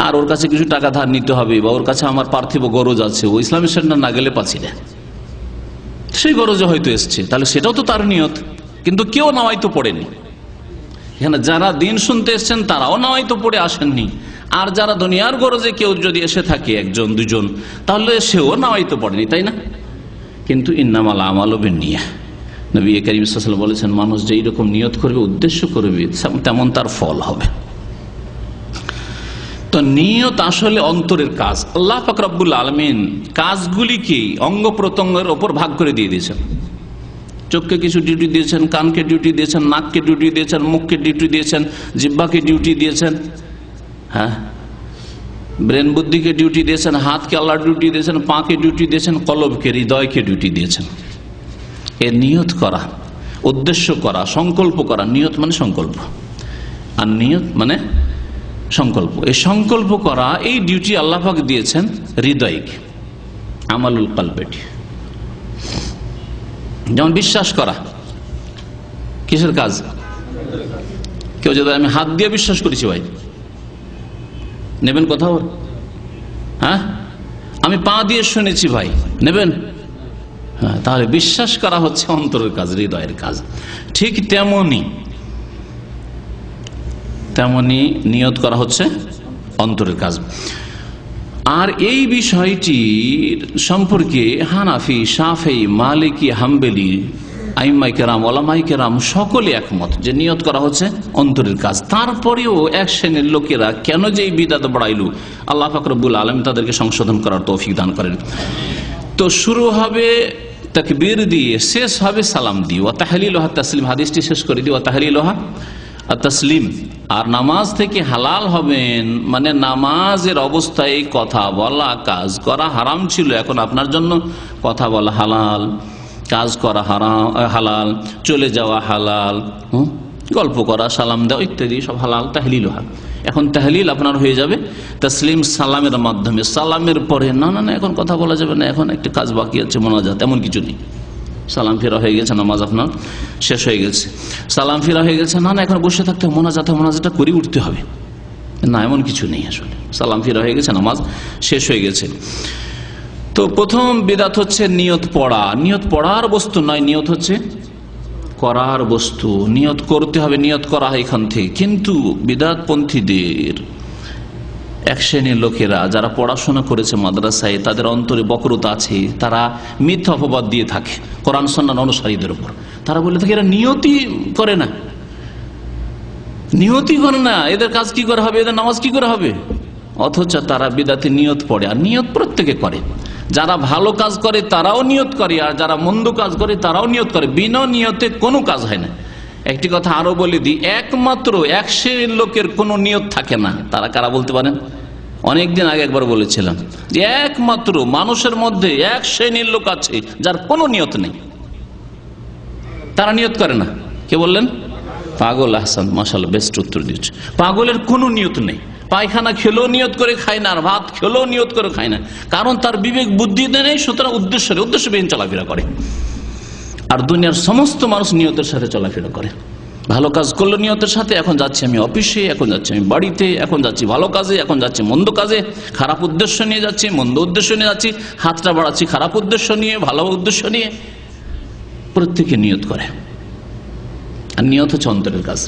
আর ওর কাছে কিছু টাকা ধার নিতে হবে, বা ওর কাছে আমার পার্থিব গরজ আছে, ও ইসলামিক সেন্টার না গেলে পাচ্ছি না, সেই গরজে হয়তো এসছে, তাহলে সেটাও তো তার নিয়ত। কিন্তু কেউ নামাজ তো পড়েনি এখানে, যারা দিন শুনতে এসছেন তারাও নামাজ তো পড়ে আসেননি। আর যারা দুনিয়ার গরজে কেউ যদি এসে থাকে একজন দুজন, তাহলে সেও নামাজ তো পড়েনি, তাই না? কিন্তু ইন্নামাল আমালু বিন্নিয়াহ, নবী করিম সাল্লাল্লাহু আলাইহি ওয়াসাল্লাম বলেছেন, মানুষ যেই রকম নিয়ত করবে, উদ্দেশ্য করবে, তেমন তার ফল হবে। তো নিয়ত আসলে অন্তরের কাজ। আল্লাহ পাক রব্বুল আলামিন কাজগুলিকে অঙ্গ প্রত্যঙ্গের ওপর ভাগ করে দিয়ে দিয়েছেন। চোখকে কিছু ডিউটি দিয়েছেন, কানকে ডিউটি দিয়েছেন, নাককে ডিউটি দিয়েছেন, মুখকে ডিউটি দিয়েছেন, জিহ্বাকে ডিউটি দিয়েছেন, হ্যাঁ, ব্রেন বুদ্ধিকে ডিউটি দিয়েছেন, হাতকে আল্লাহ ডিউটি দিয়েছেন, পাকে ডিউটি দিয়েছেন, কলবকে, হৃদয়কে ডিউটি দিয়েছেন। এ নিয়ত করা, উদ্দেশ্য করা, সংকল্প করা। নিয়ত মানে সংকল্প, আর নিয়ত মানে সংকল্প। এই সংকল্প করা, এই ডিউটি আল্লাহ পাক দিয়েছেন হৃদয়কে, আমালুল কলবেটি। যেমন বিশ্বাস করা কিসের কাজ? কেউ যদি আমি হাত দিয়ে বিশ্বাস করেছি, ভাই নেবেন কোথাও? হ্যাঁ, আমি পা দিয়ে শুনেছি, ভাই নেবেন? হ্যাঁ, তাহলে বিশ্বাস করা হচ্ছে অন্তরের কাজ, হৃদয়ের কাজ। ঠিক তেমনি নিয়ত করা হচ্ছে অন্তরের কাজ। আর এই বিষয়টির সম্পর্কে হানাফি, শাফেঈ, মালিকি, হাম্বলি, আইম্মায়ে কেরাম, ওলামায়ে কেরাম সকলে একমত যে নিয়ত করা হচ্ছে অন্তরের কাজ। তারপরেও এক শ্রেণীর লোকেরা কেন যে এই বিদআত বাড়াইল, আল্লাহ পাক রব্বুল আলামিন তাদেরকে সংশোধন করার তৌফিক দান করেন। তো শুরু হবে তাকবীর দিয়ে, শেষ হবে সালাম দিয়ে। ওয়া তাহলিলুহা তাসলিম, হাদিসটি শেষ করে দিই, ওয়া তাহলিলুহা তাসলিম। আর নামাজ থেকে হালাল হবেন মানে নামাজের অবস্থায় কথা বলা, কাজ করা হারাম ছিল, এখন আপনার জন্য কথা বলা হালাল, কাজ করা হালাল, চলে যাওয়া হালাল, গল্প করা, সালাম দেওয়া ইত্যাদি সব হালাল। তাহলিল হাল, এখন তাহলিল আপনার হয়ে যাবে তাসলিম, সালামের মাধ্যমে। সালামের পরে না না না এখন কথা বলা যাবে না, এখন একটা কাজ বাকি আছে, মোনাজাত, এমন কিছু নেই। সালাম ফিরা হয়ে গেছে, নামাজ আপনার শেষ হয়ে গেছে, সালাম ফিরা হয়ে গেছে, না না এখন বসে থাকতে হবে, মোনাজাতটা করে উঠতে হবে, না এমন কিছু নেই। আসলে সালাম ফিরা হয়ে গেছে, নামাজ শেষ হয়ে গেছে। তো প্রথম বিদআত হচ্ছে নিয়ত পড়া। নিয়ত পড়ার বস্তু নয়, নিয়ত হচ্ছে করার বস্তু। নিয়ত করতে হবে, নিয়ত করা হয় এখান থেকে। কিন্তু বিদআতপন্থীদের এক শ্রেণীর লোকেরা যারা পড়াশোনা করেছে মাদ্রাসায়, তাদের অন্তরে বক্রতা আছে, তারা মিথ্যা অপবাদ দিয়ে থাকে কোরআন সুন্নাহ অনুসারীদের উপর। তারা বলে থাকে এরা নিয়তি করে না, নিয়তি করে না, এদের কাজ কি করে হবে, এদের নামাজ কি করে হবে। অথচ তারা বিদআতে নিয়ত পড়ে, আর নিয়ত প্রত্যেকে করে। যারা ভালো কাজ করে তারাও নিয়ত করে, আর যারা মন্দ কাজ করে তারাও নিয়ত করে। বিনা নিয়তে কোনো কাজ হয় না। একটি কথা আরো বলে দিই, একমাত্র এক শ্রেণীর লোকের কোনো নিয়ত থাকে না। তারা কারা বলতে পারেন? অনেকদিন আগে একবার বলেছিলাম যে একমাত্র মানুষের মধ্যে এক শ্রেণীর লোক আছে যার কোনো নিয়ত নেই, তারা নিয়ত করে না। কে বললেন? পাগল। আহসান, মাশাআল্লাহ, বেস্ট উত্তর দিয়েছে। পাগলের কোনো নিয়ত নেই, পায়খানা খেলেও নিয়ত করে খায় না, আর ভাত খেলেও নিয়ত করে খায় না, কারণ তার বিবেক বুদ্ধিতে নেই। সুতরাং উদ্দেশ্যবিহীন চলাফেরা করে। আর দুনিয়ার সমস্ত মানুষ নিয়তের সাথে চলাফেরা করে। ভালো কাজ করলো নিয়তের সাথে, এখন যাচ্ছি আমি অফিসে, এখন যাচ্ছি আমি বাড়িতে, এখন যাচ্ছি ভালো কাজে, এখন যাচ্ছি মন্দ কাজে, খারাপ উদ্দেশ্য নিয়ে যাচ্ছি, মন্দ উদ্দেশ্য নিয়ে যাচ্ছি, হাতটা বাড়াচ্ছি খারাপ উদ্দেশ্য নিয়ে, ভালো উদ্দেশ্য নিয়ে। প্রত্যেকে নিয়ত করে, আর নিয়ত হচ্ছে অন্তরের কাজ।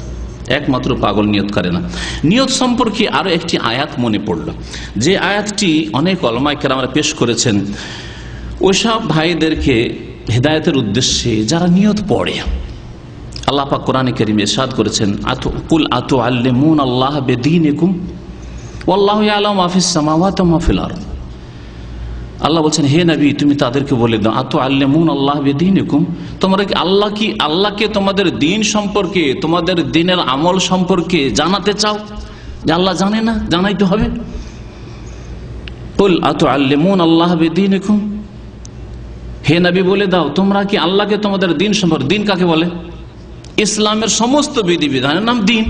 একমাত্র পাগল নিয়ত করে না। নিয়ত সম্পর্কে আরো একটি আয়াত মনে পড়ল, যে আয়াতটি অনেক উলামায়ে কেরামরা পেশ করেছেন ওইসব ভাইদেরকে হেদায়েতের উদ্দেশ্যে যারা নিয়ত পড়ে। আল্লাহ পাক কোরআনে কারীমে ইরশাদ করেছেন, কুল আতুআল্লিমুনাল্লাহ বিদীনিকুম ওয়াল্লাহু ইয়ালামু মা ফিস সামাওয়াতি ওয়া মা ফিল আরদ। আল্লাহ বলছেন, হে নবী তুমি তাদেরকে বলে দাও, আতুআল্লিমুনাল্লাহ বিদীনিকুম, তোমরা কি আল্লাহকে তোমাদের দিন সম্পর্কে, তোমাদের দিনের আমল সম্পর্কে জানাতে চাও? যে আল্লাহ জানে না, জানাইতে হবে। কুল আতুআল্লিমুনাল্লাহ বিদীনিকুম, হে নবী বলে দাও তোমরা কি আল্লাহকে তোমাদের দিন সম্পর্কে, দিন কাকে বলে? ইসলামের সমস্ত বিধিবিধানের নাম দিন।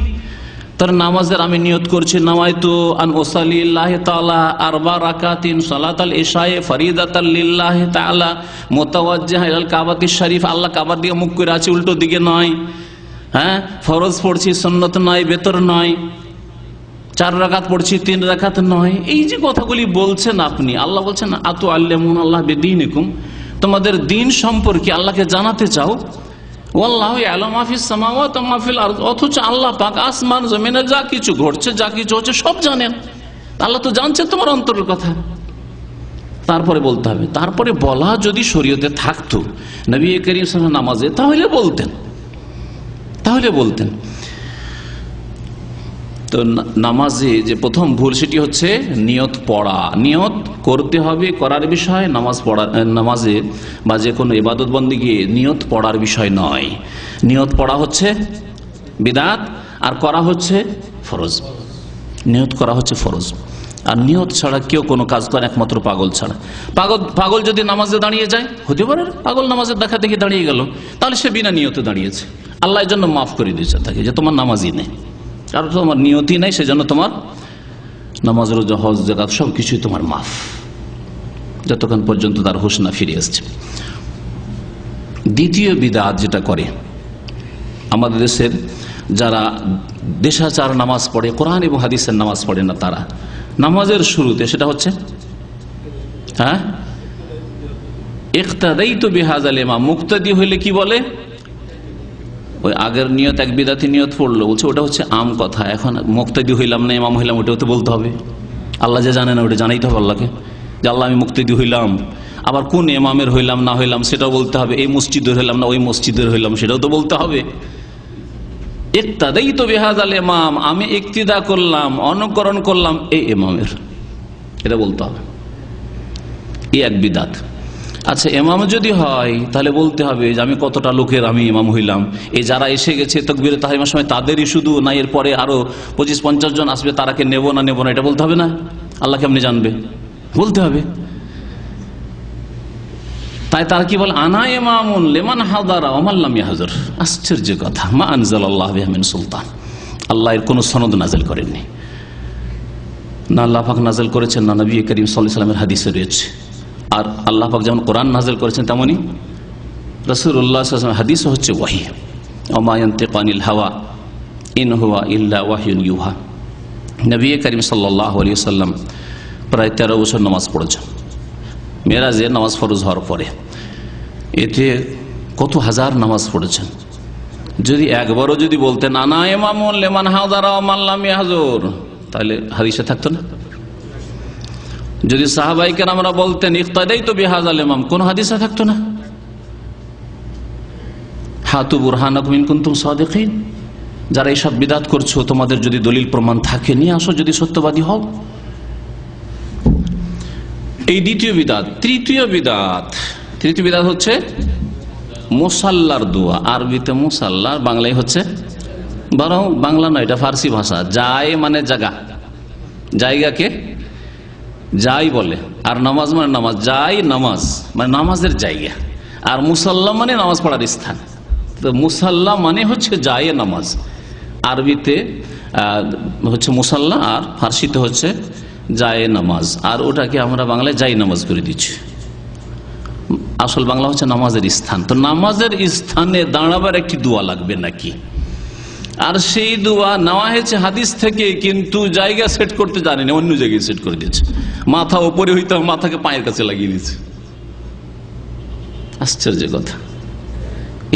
তার নামাজের আমি নিয়ত করছি, নাওয়াইতু আন উসাল্লি লিল্লাহি তাআলা আরবা রাকাতিন সালাতাল ইশায়ে ফরিদাতাল লিল্লাহি তাআলা মুতাওয়াজ্জিহা ইলাল কাবাতিশ শরীফ। আল্লাহ কাবার দিকে মুখ করে আছে, উল্টো দিকে নয়। হ্যাঁ, ফরজ পড়ছি, সুন্নত নয়, বেতর নয়, 4 রাকাত পড়ছি, 3 রাকাত নয়। এই যে কথাগুলি বলছেন আপনি, আল্লাহ বলছেন আতুআল্লিমুনাল্লাহ বিদীনিকুম, তোমাদের দিন সম্পর্কে আল্লাহকে জানাতে চাও, ওয়াল্লাহু ইয়ালামু মা ফিস সামাওয়াতি ওয়া মা ফিল আরদ, অথচ আল্লাহ পাক আসমান জমিনে যা কিছু ঘটছে, যা কিছু হচ্ছে সব জানেন। আল্লাহ তো জানছেন তোমার অন্তরের কথা। তারপরে বলতে হবে, তারপরে বলা যদি শরীয়তে থাকতো নবী করিম সাল্লাল্লাহু আলাইহি ওয়াসাল্লাম নামাজে, তাহলে বলতেন। তো নামাজে যে প্রথম ভুল সেটি হচ্ছে নিয়ত পড়া। নিয়ত করতে হবে, করার বিষয়। নামাজে বা যে কোনো ইবাদত বন্দেগী নিয়ত পড়ার বিষয় নয়। নিয়ত পড়া হচ্ছে বিদআত, আর করা হচ্ছে ফরজ। নিয়ত করা হচ্ছে ফরজ। আর নিয়ত ছাড়া কেউ কোনো কাজ করে একমাত্র পাগল ছাড়া। পাগল যদি নামাজে দাঁড়িয়ে যায়, হতে পারে পাগল নামাজের দেখা দেখি দাঁড়িয়ে গেল, তাহলে সে বিনা নিয়তে দাঁড়িয়েছে, আল্লাহ এর জন্য মাফ করে দিয়েছে তাকে, যে তোমার নামাজই নেই, আর তোমার নিয়তই নাই, সেজন্য তোমার নামাজ, রোজা, হজ, যাকাত সবকিছুই তোমার মাফ, যতক্ষণ পর্যন্ত তার হুঁশ না ফিরে আসছে। দ্বিতীয় বিদআত যেটা করে আমাদের দেশের যারা দেশাচার নামাজ পড়ে, কোরআন এবং হাদিসের নামাজ পড়ে না, তারা নামাজের শুরুতে সেটা হচ্ছে ইক্তাদাইতু বিহাযাল ইমাম, মুক্তাদি হইলে কি বলে, ওই আগের নিয়ত এক বিদাতি নিয়ত পড়লো, বলছে ওটা হচ্ছে আম কথা, এখন মুক্তাদি হইলাম না ইমাম হইলাম, ওটাও তো বলতে হবে। আল্লাহ যে জানে না, ওটা জানাইতে হবে আল্লাহকে, যে আল্লাহ আমি মুক্তাদি হইলাম। আবার কোন ইমামের হইলাম না হইলাম সেটাও বলতে হবে, এই মসজিদের হইলাম না ওই মসজিদের হইলাম সেটাও তো বলতে হবে। ইক্তাদাইতু বিহাযাল ইমাম, আমি ইক্তিদা করলাম, অনুকরণ করলাম এই ইমামের, এটা বলতে হবে। এই এক বিদআত। আচ্ছা, ইমাম যদি হয় তাহলে বলতে হবে যে আমি কতটা লোকের আমি ইমাম হইলাম, এই যারা এসে গেছে তাকবীরে তাহরিমার সময় তাদেরই শুধু না, এরপরে আরো 25-50 জন আসবে, তারাকে নেব না এটা বলতে হবে না? আল্লাহ কেমনি জানবে? বলতে হবে। তাই তারা কি বলে, আনা ইমামুন লিমান হাদারা ওয়া মান লাম ইয়াহজুর। আশ্চর্য কথা, মা আনজালাল্লাহু বিহা মিন সুলতান, আল্লাহ এর কোনো সনদ নাযিল করেননি, না আল্লাহ পাক নাযিল করেছেন, না নবী করিম সাল্লাল্লাহু আলাইহি ওয়াসাল্লামের হাদিসে রয়েছে। আর আল্লাহ পাক যেমন কোরআন নাযিল করেছেন, তেমনি রাসূলুল্লাহ সাল্লাল্লাহু আলাইহি ওয়াসাল্লাম হাদিসও হচ্ছে ওয়াহী। ওয়া মা ইয়ানতিকু আনিল হাওয়া ইন হুয়া ইল্লা ওয়াহয়ুন ইউহা। নবী করিম সাল্লাল্লাহু আলাইহি ওয়াসাল্লাম প্রায় 13 বছর নামাজ পড়েছেন, মেরাজে নামাজ ফরজ হওয়ার পরে। এতে কত হাজার নামাজ পড়েছেন। যদি একবারও যদি বলতেন আনা ইমামুন লিমান হাদারা ওয়া মান লাম ইয়াহজুর, তাহলে হাদিসে থাকতো না। যদি সাহাবায়ে কেরামরা বলতেন ইক্তাদাইতু বিহাযাল ইমাম, কোন হাদিসে থাকতো না। হাতু বুরহানাকুম ইন কুনতুম সাদিকিন, যারা এইসব বিদআত করছো তোমাদের যদি দলিল প্রমাণ থাকে নিয়ে আসো, যদি সত্যবাদী হও। এই দ্বিতীয় বিদআত। তৃতীয় বিদআত হচ্ছে মুসাল্লার দোয়া। আরবিতে মুসাল্লার, বাংলায় হচ্ছে, বরং বাংলা নয়, এটা ফার্সি ভাষা। যায় মানে জায়গা, জায়গাকে যাই বলে, আর নামাজ মানে নামাজ, যাই নামাজ মানে নামাজের জায়গা, আর মুসাল্লা মানে নামাজ পড়ার স্থান। তো মুসাল্লা মানে হচ্ছে যায় নামাজ, আরবিতে হচ্ছে মুসাল্লা, আর ফার্সিতে হচ্ছে যায় নামাজ। আর ওটাকে আমরা বাংলায় যাই নামাজ করে দিচ্ছি, আসল বাংলা হচ্ছে নামাজের স্থান। তো নামাজের স্থানে দাঁড়াবার একটি দোয়া লাগবে নাকি? আর সেই দোয়া নেওয়া হয়েছে হাদিস থেকে, কিন্তু জায়গা সেট করতে জানেনি, অন্য জায়গায় সেট করে দিয়েছে। মাথা ওপরে হইতে হবে, মাথাকে পায়ের কাছে লাগিয়ে দিয়েছে। আশ্চর্য কথা।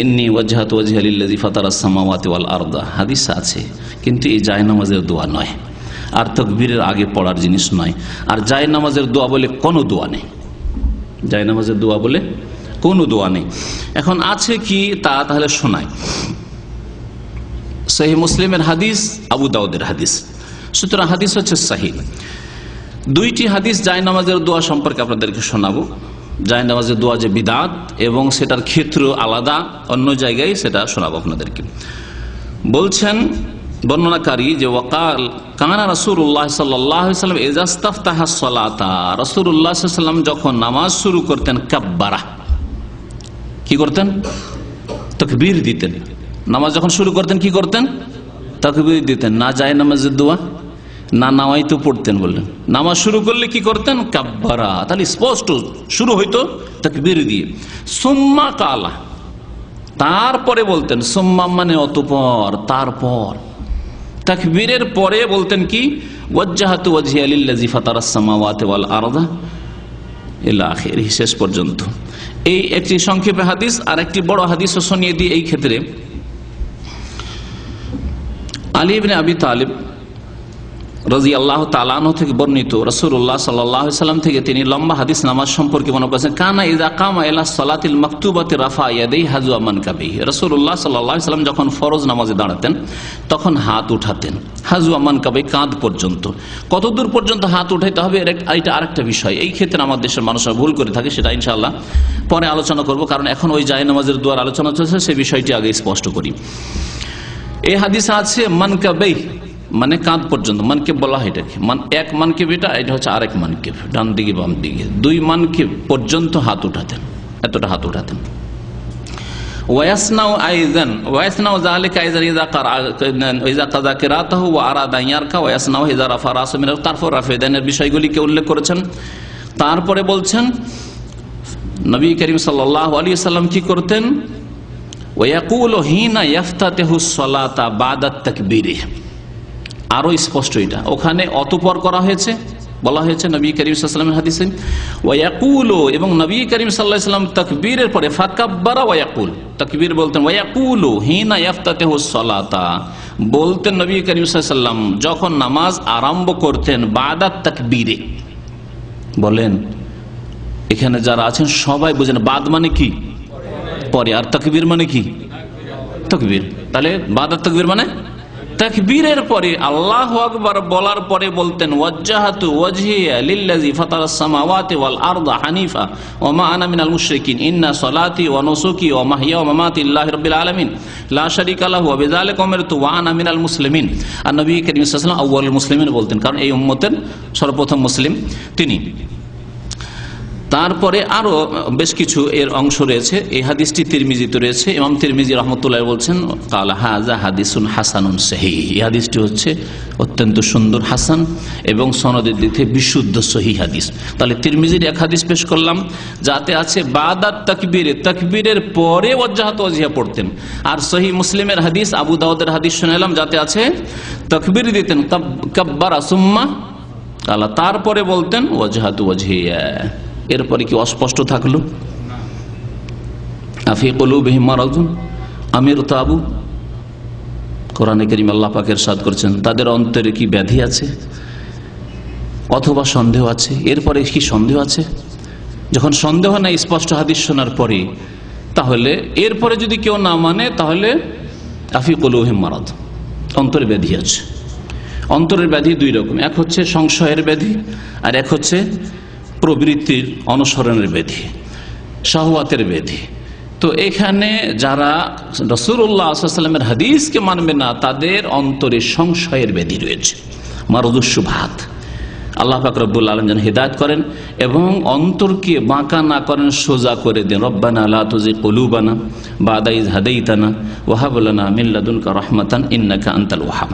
ইন্নী ওয়াজহাতু ওয়াজহিয়া লিল্লাযী ফাতারাস সামাওয়াতি ওয়াল আরদা, হাদিস আছে, কিন্তু এই জায়নামাজের দোয়া নয়, আর তাকবীরের আগে পড়ার জিনিস নয়। আর জায়নামাজের দোয়া বলে কোনো দোয়া নেই, জায়নামাজের দোয়া বলে কোনো দোয়া নেই। এখন আছে কি তা তাহলে শোনায়। সহিহ মুসলিমের হাদিস, আবু দাউদের হাদিস, সুতরাং হাদিস হচ্ছে সহিহ। দুইটি হাদিস জায়নামাজের দোয়া সম্পর্কে আপনাদেরকে শোনাবো। জায়নামাজের দোয়া যে বিদআত এবং সেটার ক্ষেত্র আলাদা, অন্য জায়গায় সেটা শোনাবো আপনাদেরকে। বলছেন বর্ণনাকারী যে ওয়াকাল কানা রাসূলুল্লাহ সাল্লাল্লাহু আলাইহি ওয়াসাল্লাম ইযা ইসতাফতাহা সালাতা, রাসূলুল্লাহ সাল্লাল্লাহু আলাইহি ওয়াসাল্লাম যখন নামাজ শুরু করতেন, কাব্বারা, কি করতেন? তাকবীর দিতেন। নামাজ যখন শুরু করতেন কি করতেন? তাকবীর দিতেন। না যায় নামাজের দোয়া, না নাওয়াইতো পড়তেন। বললেন নামাজ শুরু করলে কি করতেন? কাব্বারা, তাহলে স্পষ্ট শুরু হইতো তাকবীর দিয়ে। সুম্মা কালা, তারপরে বলতেন, সুম্মা মানে অতঃপর, তারপর। তাকবীরের পরে বলতেন কি? ওয়াজ্জাহাতু ওয়াজহিয়া লিল্লাযী ফাতারাস সামাওয়াতি ওয়াল আরদা, ইলা আখিরি, শেষ পর্যন্ত। এই একটি সংক্ষেপে হাদিস। আর একটি বড় হাদিসও শুনিয়ে দিই এই ক্ষেত্রে। আলী ইবনে আবি তালিব রাদিয়াল্লাহু তাআলা আনহু থেকে বর্ণিত, রাসূলুল্লাহ সাল্লাল্লাহু আলাইহি ওয়াসাল্লাম থেকে তিনি লম্বা হাদিস নামাজ সম্পর্কে মনে করেছেন, কানা ইযা কামা ইলা সালাতিল মাকতুবাতি রাফা ইয়াদাইহি হাযওয়া মানকাবিহি। রাসূলুল্লাহ সাল্লাল্লাহু আলাইহি ওয়াসাল্লাম যখন ফরজ নামাজে দাঁড়াতেন তখন হাত উঠাতেন হাযওয়া মানকাবিহি, কাঁধ পর্যন্ত। কতদূর পর্যন্ত হাত উঠাইতে হবে এটা আরেকটা বিষয়। এই ক্ষেত্রে আমাদের দেশের মানুষরা ভুল করে থাকে, সেটা ইনশাআল্লাহ পরে আলোচনা করব, কারণ এখন ওই জায় নামাজের দুয়ার আলোচনা চলছে, সেই বিষয়টি আগে স্পষ্ট করি। এই হাদিসে আছে মানকাবিহি মানে কাঁধ পর্যন্ত, মানকেব বলা হয় এটাকে। এক মানকেব এটা হচ্ছে আরেক মানকেব, ডান দিকে বাম দিকে, দুই মানকেব পর্যন্ত হাত উঠাতেন, এতটা হাত উঠাতেন। ওয়াসনাউ আইযান ওয়াসনাউ যালিকা আইযান ইযা কাযা কিরাতাহু ওয়া আরাদা ইয়ারকা ওয়াসনাউ ইযা রাফা রাসু মিন, তারপর রাফিদানের বিষয়গুলিকে উল্লেখ করেছেন। তারপরে বলছেন নবী করিম সাল্লাল্লাহু আলাইহি ওয়াসাল্লাম কি করতেন, ওয়ায়াকুলু হিনা ইফতাতিহুস সালাতা বাদা তাকবীরি। আরো স্পষ্ট এটা, ওখানে অতঃপর করা হয়েছে, বলা হয়েছে নবী করিম সাল্লাল্লাহু আলাইহি ওয়াসাল্লামের হাদিসে, ওয়ায়াকুলু, এবং নবী করিম সাল্লাল্লাহু আলাইহি ওয়াসাল্লাম তাকবীরের পরে ফাকাব্বারা ওয়ায়াকুল, তাকবীর বলতেন, ওয়ায়াকুলু হিনা ইফতাতিহুস সালাতা, বলতেন নবী করিম সাল্লাল্লাহু আলাইহি ওয়াসাল্লাম যখন নামাজ আরম্ভ করতেন বাদা তাকবীরে। বলেন এখানে যারা আছেন সবাই বুঝেন বাদ মানে কি, পরে, আর তাকবীর মানে কি, তাকবীর। তাহলে বাদা তাকবীর মানে তাকবীরের পরে আল্লাহু আকবার বলার পরে বলতেন, ওয়াজ্জাহাতু ওয়াজহিয়া লিল্লাযী ফাতারাস সামাওয়াতি ওয়াল আরদা হানিফা ওয়া মা আনা মিনাল মুশরিকিন ইন্না সলাতি ওয়া নুসুকি ওয়া মাহইয়া ওয়া মামাতি লিল্লাহি রাব্বিল আলামিন লা শারীকা লাহু ওয়া বিযালিকা উমিরতু ওয়া আনা মিনাল মুসলিমিন। আর নবী করিম সাল্লাল্লাহু আলাইহি ওয়াসাল্লাম আউয়ালুল মুসলিমিন বলতেন, কারণ এই উম্মতের সর্বপ্রথম মুসলিম তিনি। তারপরে আরো বেশ কিছু এর অংশ রয়েছে। এই হাদিসটি তিরমিজিতে রয়েছে। ইমাম তিরমিজি রাহমাতুল্লাহ বলছেন, কালা হাযা হাদিসুন হাসানুন সহিহ, এই হাদিসটি হচ্ছে অত্যন্ত সুন্দর, হাসান এবং সনদের দিক থেকে বিশুদ্ধ সহিহ হাদিস। তাহলে তিরমিজির এক হাদিস পেশ করলাম যাতে আছে বাদাত তাকবীরে, তাকবীরের পরে ওয়াজ্জাহাতু ওয়াজহিয়া পড়তেন। আর সহিহ মুসলিমের হাদিস, আবু দাউদের হাদিস শুনাইলাম যাতে আছে তাকবীর দিতেন কাব্বারা সুম্মা কালা, তারপরে বলতেন ওয়াজ্জাহাতু ওয়াজহিয়া। এরপরে কি অস্পষ্ট থাকলো? আফি কুলুবিহিম মারাদুন আম ইরতাবু, কোরআনে কারীমে আল্লাহ পাক ইরশাদ করেছেন তাদের অন্তরে কি ব্যাধি আছে অথবা সন্দেহ আছে। এরপরে কি সন্দেহ আছে? যখন সন্দেহ নাই স্পষ্ট হাদিস শোনার পরে, তাহলে এরপরে যদি কেউ না মানে তাহলে আফি কুলুবিহিম মারাদ, অন্তরে ব্যাধি আছে। অন্তরের ব্যাধি দুই রকম, এক হচ্ছে সংশয়ের ব্যাধি আর এক হচ্ছে প্রবৃত্তির অনুসরণের ব্যাধি, শাহওয়াতের ব্যাধি। তো এখানে যারা রাসূলুল্লাহ সাল্লাল্লাহু আলাইহি ওয়াসাল্লামের হাদিসকে মানবে না তাদের অন্তরে সংশয়ের ব্যাধি রয়েছে, মারদুস শুবহাত। আল্লাহ পাক রব্বুল আলামিন যেন হিদায়াত করেন এবং অন্তরকে বাঁকা না করেন, সোজা করে দেন। রব্বানা লা তুযিগ কুলুবানা বা'দা ইয হাদাইতানা ওয়া হাব লানা মিন লাদুনকা রাহমাতান ইন্নাকা আনতাল ওয়াহ্হাব।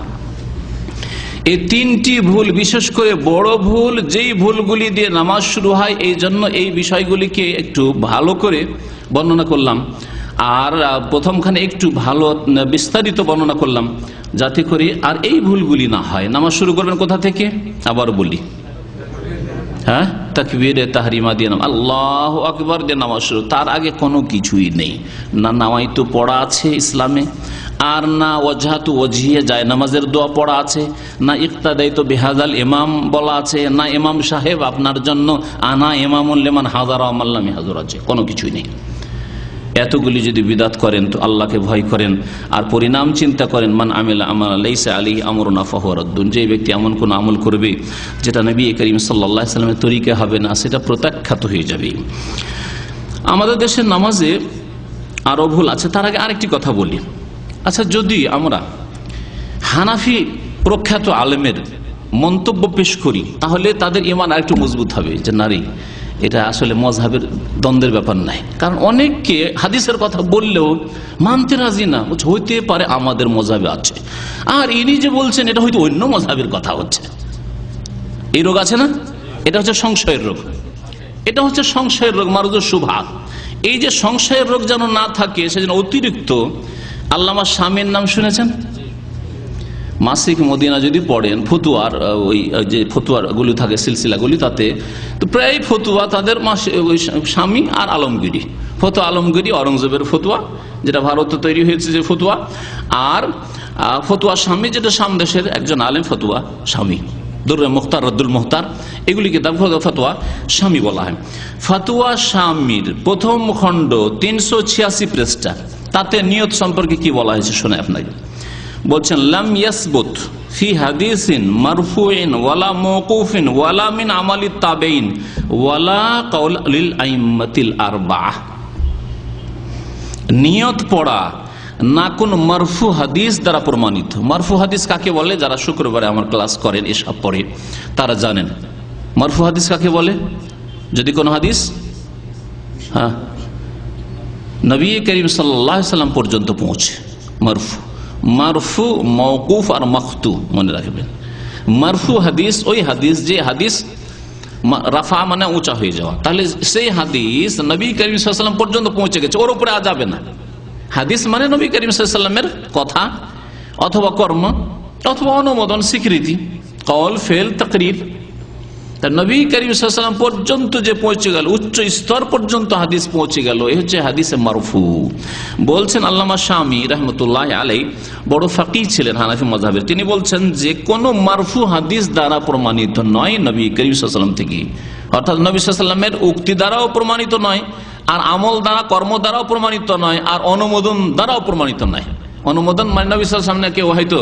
এই তিনটি ভুল, বিশেষ করে বড় ভুল, যেই ভুলগুলি দিয়ে নামাজ শুরু হয়, এই জন্য এই বিষয়গুলিকে একটু ভালো করে বর্ণনা করলাম। আর প্রথমখানে একটু ভালো বিস্তারিত বর্ণনা করলাম যাতে করে আর এই ভুলগুলি না হয়। নামাজ শুরু করবেন কোথা থেকে? আবার বলি, হ্যাঁ, তাকবীরে তাহরিমা দিয়ে আল্লাহু আকবার দিয়ে নামাজ শুরু। তার আগে কোনো কিছুই নেই, না নামাইতু পড়া আছে ইসলামে, আর না ওয়াজহাতু ওয়াজহিয়া যায় নামাজের দোয়া পড়া আছে, না ইক্তাদাইতু বিহাযাল ইমাম বলা আছে, না ইমাম সাহেব আপনার জন্য আনা ইমামুল লিমান হাযারা ওয়া মাল্লাম ইয়াহযুর আছে, কোনো কিছুই নেই। এতগুলি যদি বিদাত করেন তো আল্লাহকে ভয় করেন আর পরিণাম চিন্তা করেন, মান আমিলা আমালা লাইসা আলাইহি আমরুনা ফাহুয়া রাদ্দুন, যে ব্যক্তি এমন কোন আমল করবে যেটা নবী করিম সাল্লাল্লাহু আলাইহি ওয়াসাল্লামের তরিকা হবে না, সেটা প্রত্যাখ্যাত হয়ে যাবে। আমাদের দেশের নামাজে আরো ভুল আছে। তার আগে আরেকটি কথা বলি। আচ্ছা, যদি আমরা হানাফি প্রখ্যাত আলেমের মন্তব্য পেশ করি তাহলে তাদের ঈমান আরেকটু মজবুত হবে যে নারী এটা আসলে মজহাবের দ্বন্দ্বের ব্যাপার নাই। কারণ অনেককে হাদিসের কথা বললেও মানতে রাজি না, হইতে পারে আমাদের মজহাবে আছে, আর ইনি যে বলছেন এটা হয়তো অন্য মজহাবের কথা হচ্ছে। এই রোগ আছে না? এটা হচ্ছে সংশয়ের রোগ, এটা হচ্ছে সংশয়ের রোগ, মারদুস শুবহাত। এই যে সংশয়ের রোগ যেন না থাকে সেজন্য অতিরিক্ত আল্লামা শামীর নাম শুনেছেন? মাসিক মদিনা যদি পড়েন ফতুয়ার ওই যে ফতুয়ারগুলি থাকে সিলসিলাগুলি, তাতে তো প্রায় ফতুয়া তাদের স্বামী আর আলমগিরি, ফতুয়া আলমগিরি অরঙ্গজেবের ফতুয়া যেটা ভারতে তৈরি হয়েছে যে ফতুয়া, আর ফতুয়া স্বামী যেটা সামদেশের একজন আলেম ফতুয়া স্বামী, দুর্রে মুখতার রদ্দুল মুখতার, এগুলি কিতাব ফতুয়া স্বামী বলা হয়। ফতুয়া স্বামীর প্রথম খণ্ড 386 পৃষ্ঠা, তাতে নিয়ত সম্পর্কে কি বলা হয়েছে শোনে আপনাকে। বলছেন লাম ইয়াসবুত ফি হাদিসিন মারফুইন ওয়ালা মাওকুফিন ওয়ালা মিন আমালিত তাবেইন ওয়ালা কাউল লিল আইম্মাতিল আরবাআহ। নিয়ত পড়া না কোন মারফু হাদিস দ্বারা প্রমাণিত। মারফু হাদিস কাকে বলে? যারা শুক্রবারে আমার ক্লাস করেন এসব পড়ে তারা জানেন মারফু হাদিস কাকে বলে। যদি কোন হাদিস নবী করিম সাল্লাল্লাহু আলাইহি সাল্লাম পর্যন্ত পৌঁছে, মারফু। মারফু, মওকুফ আর মাকতু মনে রাখবেন। মারফু হাদিস ওই হাদিস যে হাদিস রাফা মানে উঁচা হয়ে যাওয়া, তাহলে সেই হাদিস নবী করিম সাল্লাল্লাহু আলাইহি ওয়াসাল্লাম পর্যন্ত পৌঁছে গেছে, ওর উপরে আর যাবে না। হাদিস মানে নবী করিম সাল্লাল্লাহু আলাইহি ওয়াসাল্লামের কথা অথবা কর্ম অথবা অনুমোদন, স্বীকৃতি, কওল, ফেল, তাকরীর। তা নবী করিম সাল্লাল্লাহু আলাইহি ওয়াসাল্লাম পর্যন্ত যে পৌঁছে গেল, উচ্চ স্তর পর্যন্ত হাদিস পৌঁছে গেল, এই হচ্ছে হাদিসে মারফু। বলছেন আল্লামা শামী রাহমাতুল্লাহ আলাইহি, বড় ফাকিহ ছিলেন হানাফি মাযহাবের, তিনি বলছেন যে কোন মারফু হাদিস দ্বারা প্রমাণিত নয় নবী করিম সাল্লাল্লাহু আলাইহি ওয়াসাল্লাম থেকে, অর্থাৎ নবী সাল্লাল্লাহু আলাইহি ওয়াসাল্লামের উক্তি দ্বারাও প্রমাণিত নয়, আর আমল দ্বারা কর্ম দ্বারাও প্রমাণিত নয়, আর অনুমোদন দ্বারাও প্রমাণিত নয়। অনুমোদন মানে নবী সাল্লাল্লাহু আলাইহি ওয়াসাল্লাম কেউ হয়তো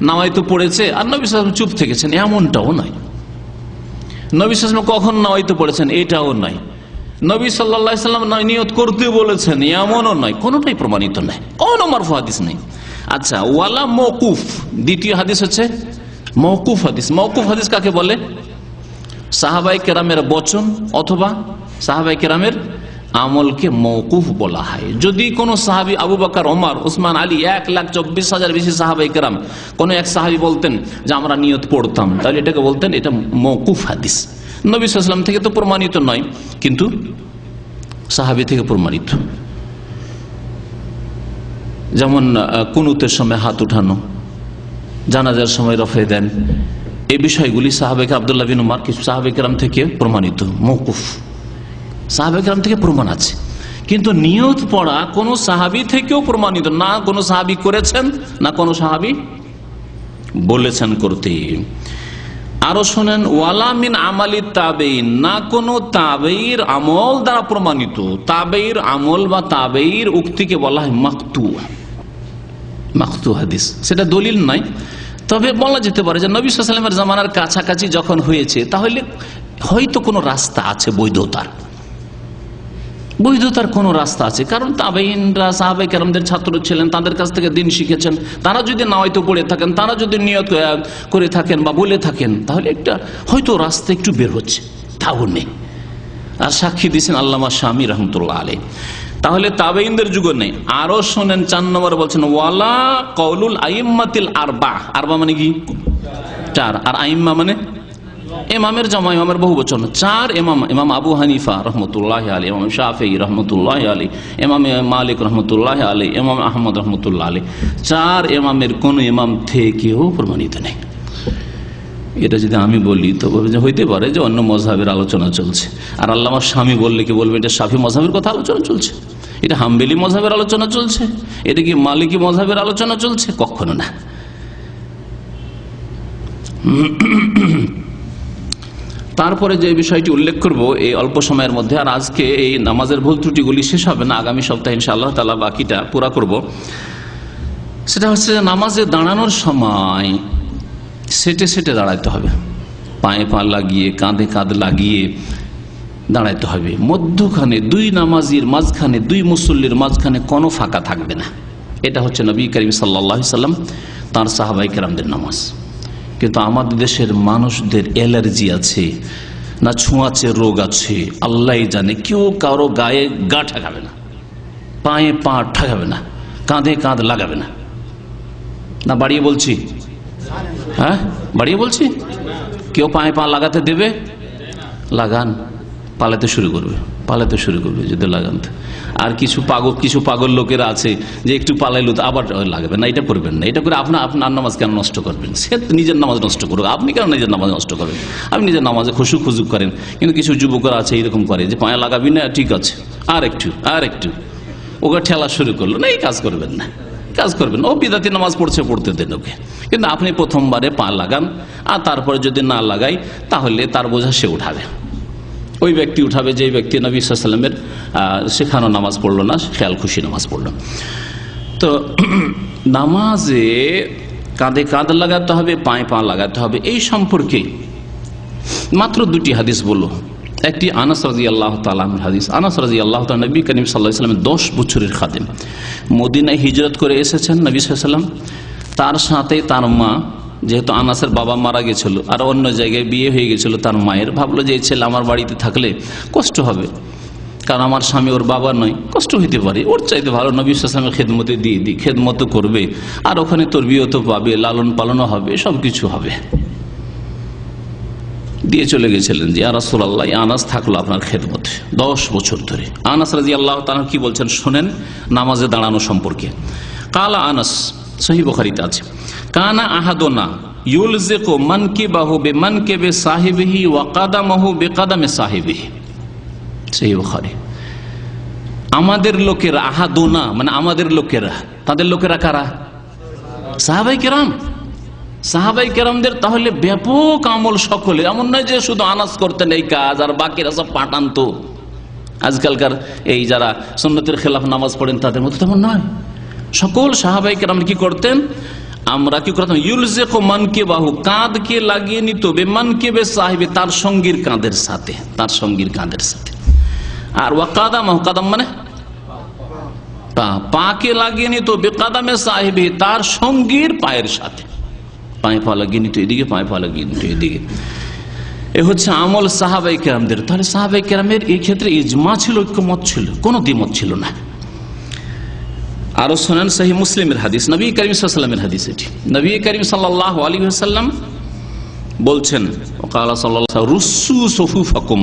নামায়িত পড়েছে আর নবী সাল্লাল্লাহু আলাইহি ওয়াসাল্লাম চুপ থেকেছেন, এমনটাও নয়। নবী সাল্লাল্লাহু আলাইহি ওয়াসাল্লাম কখন নামায়িত পড়েছেন, এটাও নয়। নবী সাল্লাল্লাহু আলাইহি ওয়াসাল্লাম নিয়ত করতে বলেছেন, এমনও নয়, কোনটাই প্রমাণিত নয়, কোন মারফু হাদিস নেই। আচ্ছা, ওয়ালা মওকুফ, দ্বিতীয় হাদিস হচ্ছে মওকুফ হাদিস। মওকুফ হাদিস কাকে বলে? সাহাবায়ে কেরামের বচন অথবা সাহাবায়ে কেরামের আমলকে মওকুফ বলা হয়। যদি কোন সাহাবী আবু বকর, ওমর, উসমান, আলী, 1,24,000 বেশি সাহাবায়ে কেরাম, কোন এক সাহাবী বলতেন যে আমরা নিয়ত পড়তাম, তাহলে এটাকে বলতেন এটা মওকুফ হাদিস। নবী সাল্লাল্লাহু আলাইহি ওয়াসাল্লাম থেকে তো প্রমাণিত নয়, কিন্তু সাহাবী থেকে প্রমাণিত। যেমন কুনুতের সময় হাত উঠানো, জানাজার সময় রফে দেন, এই বিষয়গুলি সাহাবায়ে আব্দুল্লাহ বিন উমর কিছু সাহাবায়ে কেরাম থেকে প্রমাণিত, মওকুফ। সাহাবায়ে কেরাম থেকে প্রমাণ আছে, কিন্তু নিয়ত পড়া কোন সাহাবী থেকেও প্রমাণিত না। কোন সাহাবী করেছেন না কোন সাহাবী বলেছেন করতে। আরো শোনেন, ওয়ালা মিন আমালি তাবেইন, না কোন তাবেইর আমল দ্বারা প্রমাণিত। তাবেইর আমল বা তাবেইর উক্তিকে বলা হয় মাকতু, মাকতু হাদিস। সেটা দলিল নাই, তবে বলা যেতে পারে যে নবী সাল্লাল্লাহু আলাইহি ওয়াসাল্লামের জামানার কাছাকাছি যখন হয়েছে, তাহলে হয়তো কোনো রাস্তা আছে বৈধতার কোনো রাস্তা আছে। কারণ তাবেঈনরা সাহাবায়ে কেরামদের ছাত্র ছিলেন, তাদের কাছ থেকে দিন শিখেছেন। তারা যদি নাওয়াইতে পড়ে থাকেন, তারা যদি নিয়ত করে থাকেন বা বলে থাকেন, তাহলে একটা হয়তো রাস্তা একটু বের হচ্ছে, তাও নেই। আর সাক্ষী দিয়েছেন আল্লামা শামী রাহমাতুল্লাহ আলাইহি। তাহলে তাবেঈনদের যুগ নেই। আরো শোনেন, 4 নম্বরে বলছেন ওয়ালা কাউলুল আইম্মাতিল আরবা। আরবা মানে কি? 4। আর আইম্মা মানে ইমামের জামা, ইমামের বহু বচন। 4 ইমাম, ইমাম আবু হানিফা রহমতুল্লাহ আলাইহি, ইমাম শাফিঈ রহমতুল্লাহ আলাইহি, ইমাম মালিক রহমতুল্লাহ আলাইহি, ইমাম আহমদ রহমতুল্লাহ আলাইহি। 4 ইমামের কোন ইমাম থেকেও প্রমাণিত নেই। এটা যদি আমি বলি তো হইতে পারে যে অন্য মযহাবের আলোচনা চলছে, আর আল্লামা শামী বললে কি বলবে এটা শাফি মযহাবের কথা আলোচনা চলছে, এটা হাম্বলি মযহাবের আলোচনা চলছে, এটা কি মালিকি মযহাবের আলোচনা চলছে? কখনো না। তারপরে যে বিষয়টি উল্লেখ করব এই অল্প সময়ের মধ্যে, আর আজকে এই নামাজের ভুল ত্রুটিগুলি শেষ হবে না, আগামী সপ্তাহে ইনশাআল্লাহ তাআলা বাকিটা পুরা করব। সেটা হচ্ছে যে নামাজে দাঁড়ানোর সময় সেটে সেটে দাঁড়াইতে হবে, পায়ে পা লাগিয়ে, কাঁধে কাঁধ লাগিয়ে দাঁড়াইতে হবে। মধ্যখানে 2 নামাজির মাঝখানে, 2 মুসল্লির মাঝখানে কোনো ফাঁকা থাকবে না। এটা হচ্ছে নবী করিম সাল্লাল্লাহু আলাইহি সাল্লাম তার সাহাবায়ে কেরামদের নামাজ। কিন্তু আমাদের দেশের মানুষদের অ্যালার্জি আছে না, ছোঁয়াচে রোগ আছে, আল্লাহ জানে। কেউ কারো গায়ে গা ঠেকাবে না, পায়ে পা ঠেকাবে না, কাঁধে কাঁধ লাগাবে না। না বাড়িয়ে বলছি? হ্যাঁ, বাড়িয়ে বলছি। কেউ পায়ে পা লাগাতে দেবে? লাগান, পালাতে শুরু করবে। পালাতে শুরু করবে যদি লাগান। আর কিছু পাগল লোকেরা আছে যে একটু পালাইলো তো আবার লাগবে না, এটা করবেন না। এটা করে আপনার নামাজ কেন নষ্ট করবেন? সে নিজের নামাজ নষ্ট করুক, আপনি কেন নিজের নামাজ নষ্ট করবেন? আপনি নিজের নামাজে খুশু খুজুক করেন। কিন্তু কিছু যুবকরা আছে এরকম করে যে পায়ে লাগাবি না, ঠিক আছে আর একটু ওকে ঠেলা শুরু করলো, না এই কাজ করবেন না, কাজ করবেন। ও বিদাতি নামাজ পড়তে দেন ওকে। কিন্তু আপনি প্রথমবারে পা লাগান, আর তারপরে যদি না লাগাই তাহলে তার বোঝা সে উঠাবে, ওই ব্যক্তি উঠাবে যে ব্যক্তি নবী সাল্লাল্লাহু আলাইহি ওয়াসাল্লামের শেখানো নামাজ পড়লো না, খেয়াল খুশি নামাজ পড়লো। তো নামাজে কাঁধে কাঁধ লাগাতে হবে, পায়ে পা লাগাতে হবে, এই সম্পর্কে মাত্র দুটি হাদিস বললো। একটি আনাস রাদিয়াল্লাহু তাআলা আনহুর হাদিস। আনাস রাদিয়াল্লাহু তাআলা নবী করিম সাল্লাল্লাহু আলাইহি ওয়াসাল্লামের 10 বছরের খাদেম, মদিনায় হিজরত করে এসেছেন নবী সাল্লাল্লাহু আলাইহি ওয়াসাল্লাম। তার সাথে তার মা, যেহেতু আনাসের বাবা মারা গেছিল আর অন্য জায়গায় বিয়ে হয়ে গেছিল তার মায়ের, ভাবলো যে এই ছেলে আমার বাড়িতে থাকলে কষ্ট হবে, কারণ আমার স্বামী ওর বাবা নয়, কষ্ট হইতে পারে, ওর চাইতে ভালো নবী সাল্লাল্লাহু আলাইহি ওয়াসাল্লামের খেদমতে দিয়ে দিই, খেদমত করবে আর ওখানে তরবিয়ত পাবে, লালন পালনও হবে, সব কিছু হবে। দিয়ে চলে গেছিলেন যে ইয়া রাসূলুল্লাহ, আনাস থাকলো আপনার খেদমতে 10 বছর ধরে। আনাস রাদিয়াল্লাহু তাআলা কি বলছেন শোনেন নামাজে দাঁড়ানো সম্পর্কে। কালা আনাস, সহিহ বুখারীতে আছে, কানা আহাদুনা ইউলজিকু মানকিবাহু বিমানকিবি সাহিবিহি ওয়া কাদামাহু বিকাদামি সাহিবিহি। সহিহ বুখারী। আমাদের লোকেরা, আহাদুনা মানে আমাদের লোকেরা, তাদের লোকেরা কারা? সাহাবায়ে কেরাম। সাহাবাই কেরামদের তাহলে ব্যাপক আমল সকলে, এমন নয় যে শুধু আনাস করতেন এই কাজ আর বাকিরা সব পাঠান। তো আজকালকার এই যারা সুন্নতের খেলাফ নামাজ পড়েন তাদের মতো তেমন নয়। সকল সাহাবাই কেরাম কি করতেন? আমরা কি করতাম? ইউলজিকু মানকিবাহু, কাঁধকে লাগিয়ে নিত, বেমানকিবে সাহিবি, তার সঙ্গীর কাঁধের সাথে, তার সঙ্গীর কাঁধের সাথে। আর ওয়াকাদামাহু, কাদাম মানে পাকে লাগিয়ে নিত, বেকাদামে সাহিবি, তার সঙ্গীর পায়ের সাথে। পায়ে পা লাগিয়ে নিত এদিকে, পায়ে পা লাগিয়ে নিত এদিকে। এ হচ্ছে আমল সাহাবাই কেরামদের। তাহলে সাহাবাই কেরামের এই ক্ষেত্রে ইজমা ছিল, ঐক্যমত ছিল, কোনো দ্বিমত ছিল না। আরো শোনেন সহিহ মুসলিমের হাদিস, নবী করিম সাল্লাল্লাহু আলাইহি ওয়াসাল্লামের হাদিস এটি। নবী করিম সাল্লাল্লাহু আলাইহি ওয়াসাল্লাম বলছেন, ওয়াকালা সাল্লাল্লাহু আলাইহি ওয়াসাল্লাম, রুসু সুফুফাকুম,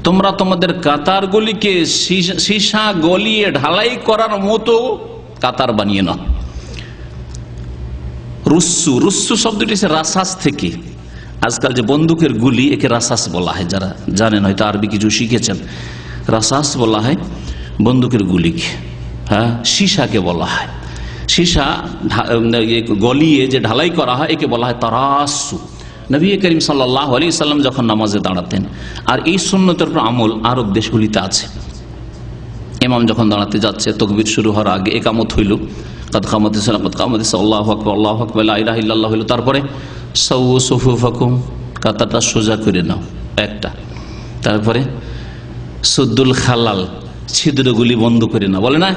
তোমরা তোমাদের কাতারগুলিকে সীসা গলিয়ে ঢালাই করার মতো কাতার বানিয়ে নাও। রুসু, রুসু শব্দটি এসে রাসাস থেকে। আজকাল যে বন্দুকের গুলি, একে রাসাস বলা হয়। যারা জানেন হয়তো আরবি কিছু শিখেছেন, রাসাস বলা হয় বন্দুকের গুলিকে। হ্যাঁ, সীসাকে বলা হয়, সীসা গলিয়ে যে ঢালাই করা হয় একে বলা হয় তারাসু। নবী করিম সাল্লাল্লাহু আলাইহি ওয়াসাল্লাম যখন নামাজে দাঁড়াতেন, আর এই সুন্নতের উপর আমল আরব দেশগুলিতে আছে। ইমাম যখন দাঁড়াতে যাচ্ছে, তাকবীর শুরু হওয়ার আগে একামত হইল, কাদ কামাতিস সালাত, কাদ কামাতিস, আল্লাহু আকবার, আল্লাহু আকবার, লা ইলাহা ইল্লাল্লাহ হইল। তারপরে সাওয়ু সুফুফাকুম, কাতারটা সোজা করে নাও একটা। তারপরে সুদ্দুল খালাল, ছিদ্রগুলি বন্ধ করে নাও, বলে না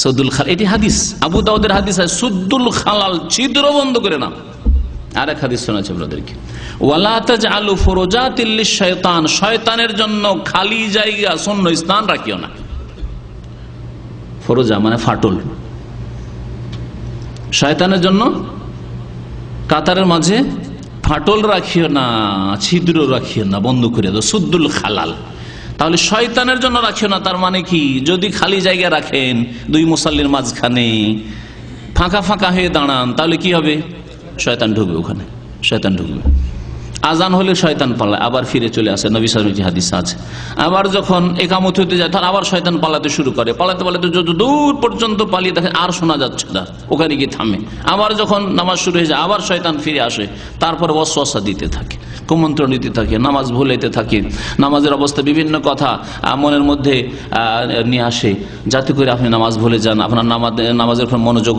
সুদ্দুল খালাল, এটি হাদিস, আবু দাউদের হাদিস আছে, সুদ্দুল খালাল, ছিদ্র বন্ধ করে নাও। আর এক হাদিস শোনাচ্ছে আপনাদেরকে, ওয়ালা তাজআলু ফুরুজাতিল লিশ-শায়তান, শয়তানের জন্য খালি জায়গা, শূন্য স্থান রাখিও না। ফরজা মানে ফাটল, শয়তানের জন্য কাতারের মাঝে ফাটল রাখিও না, ছিদ্র রাখিও না, বন্ধ করে দাও, সুদ্দুল খালাল। তাহলে শয়তানের জন্য রাখিও না, তার মানে কি? যদি খালি জায়গা রাখেন দুই মুসাল্লির মাঝখানে, ফাঁকা ফাঁকা হয়ে দাঁড়ান, তাহলে কি হবে? শয়তান ঢুকবে ওখানে, শয়তান ঢুকবে। আজান হলে শয়তান পালায়, আবার ফিরে চলে আসে, নবী সাল্লাল্লাহু আলাইহি হাদিস আছে। আবার যখন একামত হতে যায়, তখন আবার শয়তান পালাতে শুরু করে, পালাতে পালাতে যত দূর পর্যন্ত পালিয়ে দেখেন আর শোনা যাচ্ছে না, ওখানে গিয়ে থামে। আবার যখন নামাজ শুরু হয়ে যায়, আবার শয়তান ফিরে আসে, তারপর ওয়াসওয়াসা দিতে থাকে, কুমন্ত্রণ দিতে থাকে, নামাজ ভুলাইতে থাকে, নামাজের অবস্থা বিভিন্ন কথা মনের মধ্যে নিয়ে আসে, যাতে করে আপনি নামাজ ভুলে যান, আপনার নামাজের উপর মনোযোগ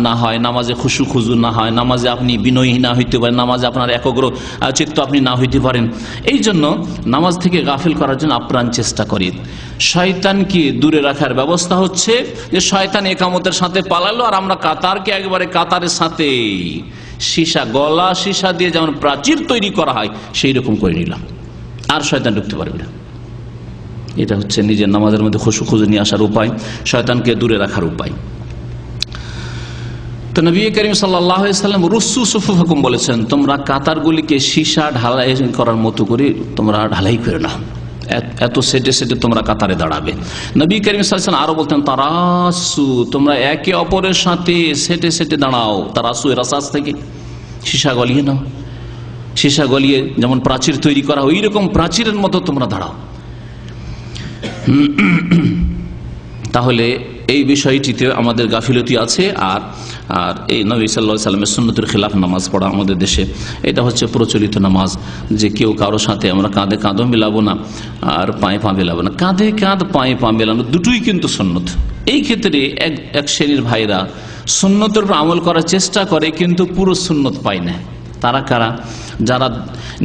না হয়, নামাজে খুশু খুজু না হয়, নামাজে আপনি বিনয়ী না হইতে পারেন, নামাজে আপনার একগ্র চিত্ত আপনি না হইতে পারেন। এই জন্য নামাজ থেকে গাফিল করার জন্য আপ্রাণ চেষ্টা করেন। শয়তানকে দূরে রাখার ব্যবস্থা হচ্ছে যে শয়তান একামতের সাথে পালালো, আর আমরা কাতারকে একবারে কাতারের সাথে সীসা, গলা সীসা দিয়ে যেমন প্রাচীর তৈরি করা হয় সেই রকম করে নিলাম, আর শয়তান ঢুকতে পারবে না। এটা হচ্ছে নিজের নামাজের মধ্যে খুশু খুজু নিয়ে আসার উপায়, শয়তানকে দূরে রাখার উপায়। তো নবী করিম সাল্লাল্লাহু আলাইহি ওয়াসাল্লাম রুসু সুফুফাকুম বলেছেন, তোমরা কাতারগুলিকে সীসা ঢালাই করার মতো করে তোমরা ঢালাই করে নাও, এত সেটে সেটে তোমরা কাতারে দাঁড়াবে। নবী করিম সাল্লাল্লাহু আলাইহি ওয়াসাল্লাম আরো বলতেন তারাসু, তোমরা একে অপরের সাথে সেটে সেটে দাঁড়াও। তারাসু এর আসাস থেকে সীসা গলিয়ে নাও, সীসা গলিয়ে যেমন প্রাচীর তৈরি করা ওই রকম প্রাচীরের মতো তোমরা দাঁড়াও। তাহলে এই বিষয়টিতে আমাদের গাফিলতি আছে। আর আর এই নবী সাল্লাল্লাহু আলাইহি ওয়াসাল্লামের সুন্নতের খেলাফ নামাজ পড়া আমাদের দেশে এটা হচ্ছে প্রচলিত নামাজ, যে কেউ কারোর সাথে আমরা কাঁধে কাঁধও মেলাবো না আর পায়ে পা মেলাবো না। কাঁধে কাঁধ পায়ে পা মেলানো দুটোই কিন্তু সুন্নত। এই ক্ষেত্রে এক শ্রেণীর ভাইরা সুন্নতের উপর আমল করার চেষ্টা করে কিন্তু পুরো সুন্নত পায় না। তারা কারা? যারা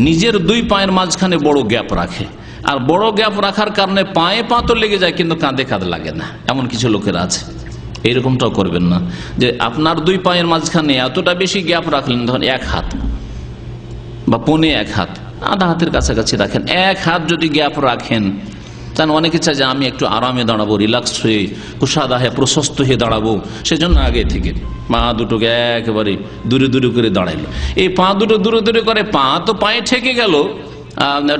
নিজের দুই পায়ের মাঝখানে বড় গ্যাপ রাখে, আর বড় গ্যাপ রাখার কারণে পায়ে পা তো লেগে যায় কিন্তু কাঁধে কাঁধ লাগে না, এমন কিছু লোকেরা আছে। এইরকমটাও করবেন না যে আপনার দুই পায়ের মাঝখানে এতটা বেশি গ্যাপ রাখলেন, ধরেন 1 হাত বা পৌনে 1 হাত, আধা হাতের কাছাকাছি রাখেন। 1 হাত যদি গ্যাপ রাখেন, কারণ অনেকে চায় যে আমি একটু আরামে দাঁড়াবো, রিল্যাক্স হয়ে কুশাদা হয়ে প্রশস্ত হয়ে দাঁড়াবো, সেজন্য আগে থেকে পা দুটোকে একেবারে দূরে দূরে করে দাঁড়াইলো। এই পা দুটো দূরে দূরে করে পা তো পায়ে ঠেকে গেল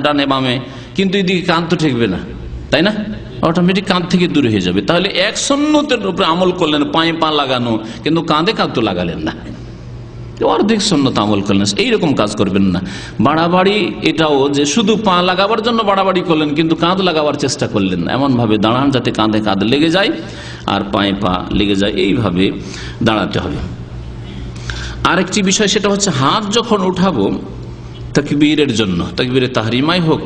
ডানে বামে, কিন্তু এদিকে কাঁধ তো ঠেকবে না, তাই না? অটোমেটিক কাঁধ থেকে দূরে হয়ে যাবে। তাহলে এক সুন্নতের উপরে আমল করলেন, পায়ে পা লাগানো, কিন্তু কাঁধে কাঁধ তো লাগালেন না, অর্ধেক সুন্নত আমল করলেন। এইরকম কাজ করবেন না। বাড়াবাড়ি এটাও যে শুধু পা লাগাবার জন্য বাড়াবাড়ি করলেন কিন্তু কাঁধ লাগাবার চেষ্টা করলেন না। এমন ভাবে দাঁড়ান যাতে কাঁধে কাঁধ লেগে যায় আর পায়ে পা লেগে যায়, এইভাবে দাঁড়াতে হবে। আরেকটি বিষয় সেটা হচ্ছে হাত যখন উঠাবো তাকবীরের জন্য, তাকবীরে তাহরিমাই হোক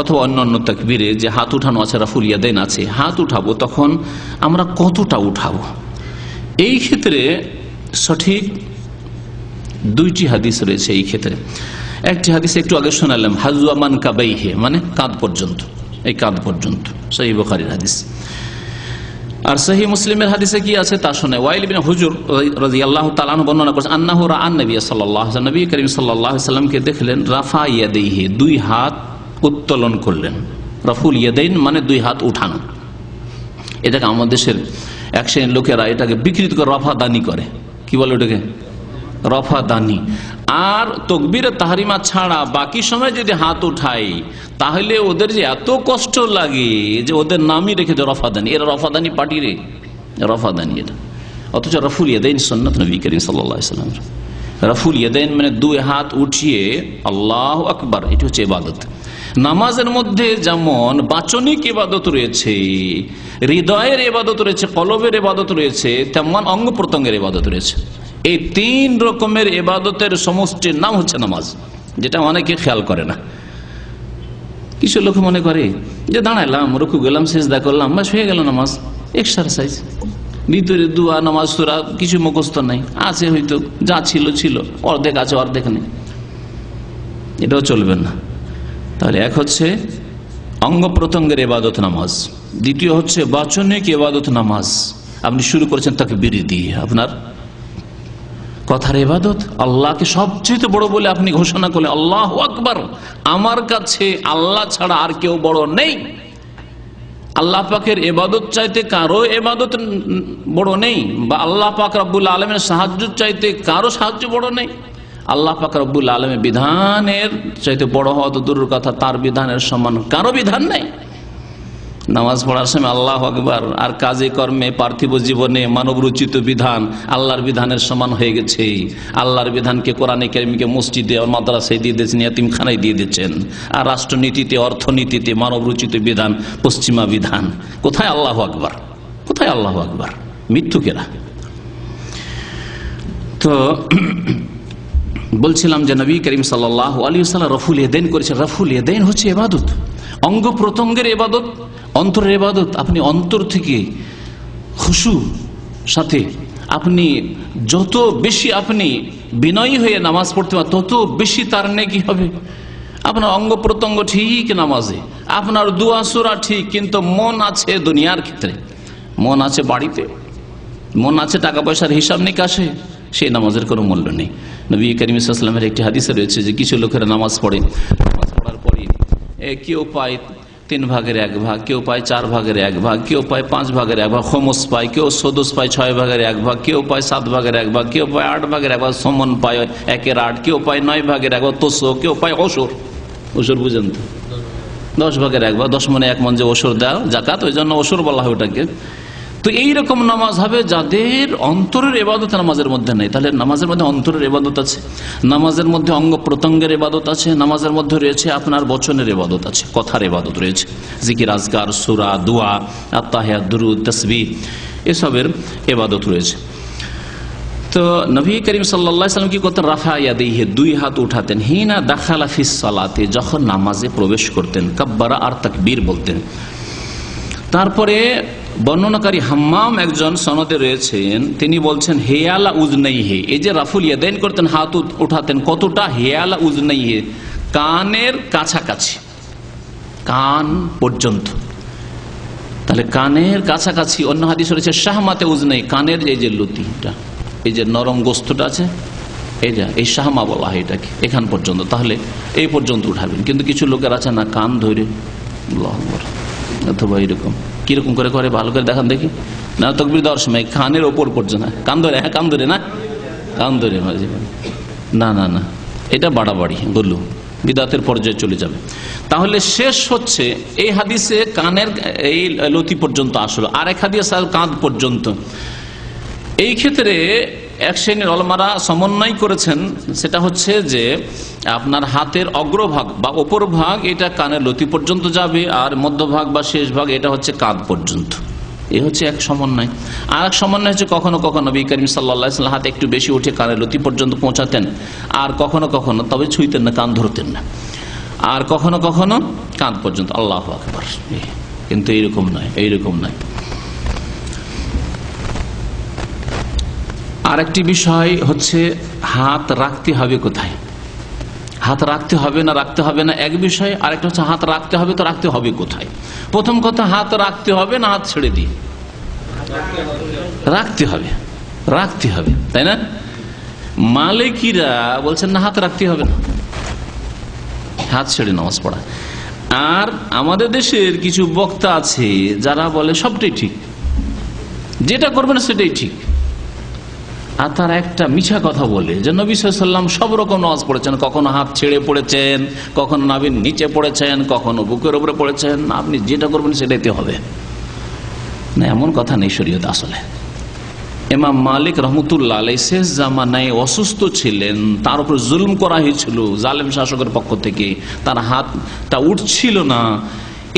অথবা অন্যান্য তাকবীরে যে হাত উঠানো আছে, রাফুল ইয়াদাইন আছে, হাত উঠাবো তখন আমরা কতটা উঠাবো? এই ক্ষেত্রে সঠিক 2টি হাদিস রয়েছে। এই ক্ষেত্রে একটি হাদিস একটু আগে শোনালাম, হাজুয়া মান কাবাইহে, মানে কাঁধ পর্যন্ত, এই কাঁধ পর্যন্ত, সহিহ বুখারীর হাদিস। আর সহিহ মুসলিমের হাদিসে কি আছে তা শুনে ওয়াইল ইবনে হুজর রাদিয়াল্লাহু তাআলা আনহু বর্ণনা করেছেন, আন্নাহু রাআন নবী সাল্লাল্লাহু আলাইহি ওয়াসাল্লাম, নবী করিম সাল্লাল্লাহু আলাইহি ওয়াসাল্লামকে দেখলেন রাফা ইয়াদাইহি, 2 হাত উত্তোলন করলেন। রাফুল ইয়াদাইন মানে 2 হাত উঠানো। এটাকে আমাদের দেশের এক শ্রেণীর লোকেরা এটাকে বিকৃত করে রফাদানি করে। কি বলে ওটাকে? রফাদানি। আর তাকবীরে তাহরিমা ছাড়া বাকি সময় যদি হাত উঠাই তাহলে ওদের যে এত কষ্ট লাগে যে ওদের নামই রেখেছে রফাদানি। এরা রফাদানি পার্টি রে, রফাদানি এটা। অথচ রাফুল ইয়াদাইন সুন্নাত নবী করিম সাল্লাল্লাহু আলাইহি ওয়াসাল্লাম। রাফুল ইয়াদাইন মানে 2 হাত উঠিয়ে আল্লাহু আকবার, এটা হচ্ছে ইবাদত। নামাজের মধ্যে যেমন বাচনিক ইবাদত রয়েছে, হৃদয়ের ইবাদত রয়েছে, কলবের ইবাদত রয়েছে, তেমন অঙ্গ প্রত্যঙ্গের ইবাদত রয়েছে। এই 3 রকমের ইবাদতের সমষ্টির নাম হচ্ছে নামাজ, যেটা অনেকে খেয়াল করে না। কিছু লোক মনে করে যে দাঁড়াইলাম, রুকু গেলাম, সিজদা করলাম, বাস হয়ে গেল নামাজ, এক্সারসাইজ। ভিতরে দোয়া নামাজ সূরা কিছু মুখস্থ নাই, আছে হয়তো, যা ছিল ছিল, অর্ধেক আছে অর্ধেক নেই, এটাও চলবে না। তাহলে এক হচ্ছে অঙ্গ প্রত্যঙ্গের ইবাদত নামাজ, দ্বিতীয় হচ্ছে বাচনিক ইবাদত নামাজ। আপনি শুরু করেছেন তাকবীর দিয়ে, আপনার কথার ইবাদত, আল্লাহকে সবচেয়ে বড় বলে আপনি ঘোষণা করলেন আল্লাহু আকবার, আমার কাছে আল্লাহ ছাড়া আর কেউ বড় নেই। আল্লাহ পাকের ইবাদত চাইতে কারো ইবাদত বড় নেই, বা আল্লাহ পাক রব্বুল আলামিনের সাহায্য চাইতে কারো সাহায্য বড় নেই। আল্লাহ পাক রব্বুল আলামিনের বিধানের চাইতে বড় হওয়া তো দূরের কথা, তার বিধানের সমান কারো বিধান নেই। নামাজ পড়ার সময় আল্লাহু আকবার, আর কাজে কর্মে পার্থিব জীবনে মানব রচিত বিধান আল্লাহর বিধানের সমান হয়ে গেছে। আল্লাহর বিধানকে কোরআনে কারিমকে মসজিদে আর মাদ্রাসায় দিয়ে দিচ্ছেন, ইয়াতিমখানায় দিয়ে দিচ্ছেন, আর রাষ্ট্রনীতিতে অর্থনীতিতে মানব রচিত বিধান পশ্চিমা বিধান। কোথায় আল্লাহু আকবার, কোথায় আল্লাহু আকবার? মৃত্যুকেরা। তো বলছিলাম যে নবী করিম সাল্লাল্লাহু আলাইহি ওয়াসাল্লাম রাফুল ইয়াদাইন করেছেন। রাফুল ইয়াদাইন হচ্ছে ইবাদত, অঙ্গ প্রত্যঙ্গের ইবাদত, অন্তরের ইবাদত। আপনি অন্তর থেকে খুশু সাথে আপনি যত বেশি আপনি বিনয়ী হয়ে নামাজ পড়তে পারেন তত বেশি তার নেকি হবে। আপনার অঙ্গ প্রত্যঙ্গ ঠিক নামাজে, আপনার দোয়া সূরা ঠিক, কিন্তু মন আছে দুনিয়ার ক্ষেত্রে, মন আছে বাড়িতে, মন আছে টাকা পয়সার হিসাব নিকাশে, সেই নামাজের কোনো মূল্য নেই। নবী করিম সাল্লাল্লাহু আলাইহি ওয়াসাল্লামের একটি হাদিসে রয়েছে যে কিছু লোকেরা নামাজ পড়ে, নামাজ পড়ার পরে কেউ পায় 3 ভাগের 1 ভাগ, কেউ পায় 4 ভাগের 1 ভাগ, কেউ পায় 5 ভাগের 1 ভাগ, খমস পায়, কেউ সদস পায় 6 ভাগের 1 ভাগ, কেউ পায় 7 ভাগের 1 ভাগ, কেউ পায় 8 ভাগের 1 ভাগ, সমন পায় 1/8, কেউ পায় 9 ভাগের 1 ভাগ, তোসো, কেউ পায় অসর। অসর বুঝেন তো? 10 ভাগের 1 ভাগ, 10 মনে 1 মন যে ওসর দাও জাকাত, ওই জন্য ওসর বলা হয় ওটাকে। তো এইরকম নামাজ হবে যাদের অন্তরের ইবাদত নামাজের মধ্যে নেই। তাহলে নামাজের মধ্যে অন্তরের ইবাদত আছে, নামাজের মধ্যে অঙ্গ প্রত্যঙ্গের ইবাদত আছে, নামাজের মধ্যে রয়েছে আপনার বচনের ইবাদত আছে, কথার ইবাদত রয়েছে, জিকির আজকার, সূরা, দোয়া, আত্তাহিয়াত, দুরুদ, তাসবিহ, এসবের ইবাদত রয়েছে। তো নবী করিম সাল্লাল্লাহু আলাইহি ওয়াসাল্লাম কি করতেন? রাফা ইয়াদাইহি, 2 হাত উঠাতেন, হিনা দাখালা ফিস সালাতে, যখন নামাজে প্রবেশ করতেন, কাব্বারা আর তাকবীর বলতেন। তারপরে বর্ণনাকারী হাম্মাম একজন সনদে রয়েছেন, তিনি বলছেন হেয়ালা উজনাইহি, এই যে রাফুল ইয়াদাইন করতেন, হাত উঠাতেন কতটা? হেয়ালা উজনাইহি, কানের কাছাকাছি, কান পর্যন্ত। তাহলে কানের কাছাকাছি। অন্য হাদিস রয়েছে শাহমাতে উজনাই, কানের এই যে লতিটা, এই যে নরম গোস্তটা আছে, এই শাহমা বলা হয় এটাকে, এখান পর্যন্ত। তাহলে এই পর্যন্ত উঠাবেন। কিন্তু কিছু লোকের আছে না, কান ধরে অথবা এরকম, কিরকম করে করে ভালো করে দেখান দেখি না, তাকবীর দেওয়ার সময় কানের ওপর পর্যন্ত, কান ধরে, হ্যাঁ কান ধরে, না কান ধরে, না না না, এটা বাড়াবাড়ি, বললু বিদাতের পর্যায়ে চলে যাবে। তাহলে শেষ হচ্ছে এই হাদিসে কানের এই লতি পর্যন্ত আসলো, আর এক হাদিস কাঁধ পর্যন্ত। এই ক্ষেত্রে এক শ্রেণীর ওলামারা সমন্বয় করেছেন, সেটা হচ্ছে যে আপনার হাতের অগ্রভাগ বা ওপর ভাগ এটা কানের লতি পর্যন্ত যাবে, আর মধ্যভাগ বা শেষ ভাগ এটা হচ্ছে কাঁধ পর্যন্ত। এই হচ্ছে এক সমন্বয়। আর এক সমন্বয় হচ্ছে কখনো কখনো নবী করিম সাল্লাল্লাহু আলাইহি ওয়াসাল্লাম হাতে একটু বেশি উঠে কানের লতি পর্যন্ত পৌঁছাতেন, আর কখনো কখনো তবে ছুঁইতেন না, কান ধরতেন না, আর কখনো কখনো কাঁধ পর্যন্ত। আল্লাহু আকবার। কিন্তু এইরকম নয়, এইরকম নয়। আরেকটি বিষয় হচ্ছে হাত রাখতে হবে কোথায়, হাত রাখতে হবে না রাখতে হবে না এক বিষয়, আরেকটা হচ্ছে হাত রাখতে হবে তো রাখতে হবে কোথায়। প্রথম কথা, হাত রাখতে হবে না হাত ছেড়ে দিয়ে? রাখতে হবে, রাখতে হবে, তাই না? মালিকিরা বলছেন না, হাত রাখতে হবে না, হাত ছেড়ে নামাজ পড়া। আর আমাদের দেশের কিছু বক্তা আছে যারা বলে সবটাই ঠিক, যেটা করবেন সেটাই ঠিক। আর তার একটা মিছা কথা বলে যে নবী সাল্লাল্লাহু আলাইহি ওয়াসাল্লাম সব রকম নামাজ পড়েছেন, কখনো হাত ছেড়ে পড়েছেন, কখনো নাভির নিচে পড়েছেন, কখনো বুকের উপরে পড়েছেন, আপনি যেটা করবেন সেটাইতে হবে না, এমন কথা নেই শরীয়তে। আসলে ইমাম মালিক রহমতুল্লাহ আলাইহি শেষ জামানায় অসুস্থ ছিলেন, তার উপর জুলুম করা হয়েছিল জালেম শাসকের পক্ষ থেকে, তার হাতটা উঠছিল না।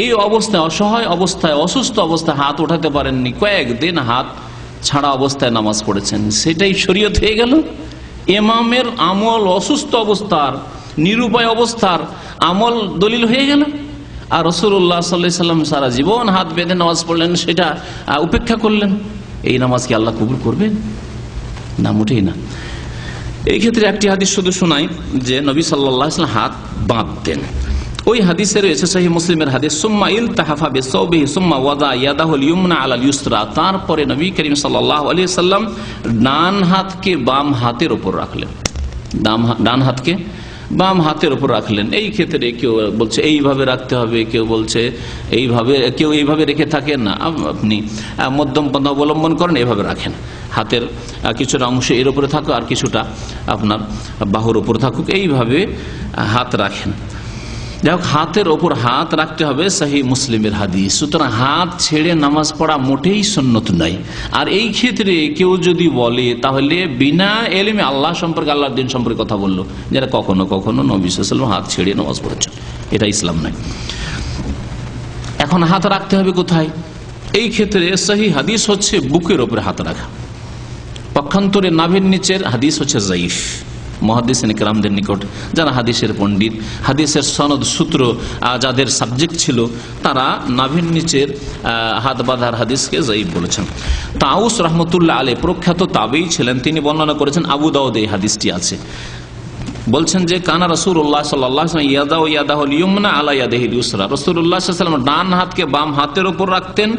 এই অবস্থায়, অসহায় অবস্থায়, অসুস্থ অবস্থায় হাত উঠাতে পারেননি, কয়েকদিন হাত ছাড়া অবস্থায় নামাজ পড়েছেন, সেটাই শরীয়ত হয়ে গেল। ইমামের আমল অসুস্থ অবস্থার, নিরুপায় অবস্থার আমল দলিল হয়ে গেল। আর রাসূলুল্লাহ সাল্লাল্লাহু আলাইহি ওয়াসাল্লাম সারা জীবন হাত বেঁধে নামাজ পড়লেন, সেটা উপেক্ষা করলেন। এই নামাজ কি আল্লাহ কবুল করবে? না, মোটেই না। এই ক্ষেত্রে একটি হাদিস শুধু শোনাই যে নবী সাল্লাল্লাহু আলাইহি ওয়াসাল্লাম হাত বাঁধতেন। ওই হাদিসে রয়েছে সহিহ মুসলিমের হাদিস, সুম্মা ইলতাহাফা বিসাওবিহি সুম্মা ওয়াদা ইয়াদাহুল ইয়ুমনা আলাল ইউসরা। তারপরে নবী করিম সাল্লাল্লাহু আলাইহি ওয়াসাল্লাম ডান হাতকে বাম হাতের উপর রাখলেন, ডান হাতকে বাম হাতের উপর রাখলেন। এই ক্ষেত্রে কেউ বলছে এইভাবে রাখতে হবে, কেউ বলছে এইভাবে, কেউ এইভাবে রেখে থাকেন না, আপনি মধ্যম পন্থা অবলম্বন করেন, এইভাবে রাখেন। হাতের কিছুটা অংশ এর উপরে থাকুক আর কিছুটা আপনার বাহুর উপর থাকুক, এইভাবে হাত রাখেন। যাই হোক, হাতের ওপর হাত রাখতে হবে, সহিহ মুসলিমের হাদিস। সুতরাং হাত ছেড়ে নামাজ পড়া মোটেই সুন্নত নাই। আর এই ক্ষেত্রে কেউ যদি বলে তাহলে বিনা এলেমে আল্লাহ সম্পর্কে, আল্লাহর দিন সম্পর্কে কথা বললো, যারা কখনো কখনো নবী সাল্লাল্লাহু আলাইহি ওয়াসাল্লাম হাত ছেড়ে নামাজ পড়েছেন, এটা ইসলাম নয়। এখন হাত রাখতে হবে কোথায়? এই ক্ষেত্রে সহিহ হাদিস হচ্ছে বুকের ওপরে হাত রাখা। পক্ষান্তরে নাভির নিচের হাদিস হচ্ছে যায়িফ। মুহাদ্দিসিন কিরামদের নিকট, যারা হাদিসের পণ্ডিত, হাদিসের সনদ সূত্র যাদের সাবজেক্ট ছিল, তারা নাভির নিচের হাত বাঁধার হাদিসকে যায়িফ বলেছেন। তাউস রহমতুল্লাহ আলাইহি প্রখ্যাত তাবেঈ ছিলেন, তিনি বর্ণনা করেছেন, আবু দাউদে এই হাদিসটি আছে। বলছেন যে কানা রাসূলুল্লাহ সাল্লাল্লাহু আলাইহি ওয়াসাল্লাম ইয়াদাউ ইয়াদাহুল ইয়ুমনা আলা ইয়াদিহিল ইউসরা। রাসূলুল্লাহ সাল্লাল্লাহু আলাইহি ওয়াসাল্লাম ডান হাতকে বাম হাতের উপর রাখতেন,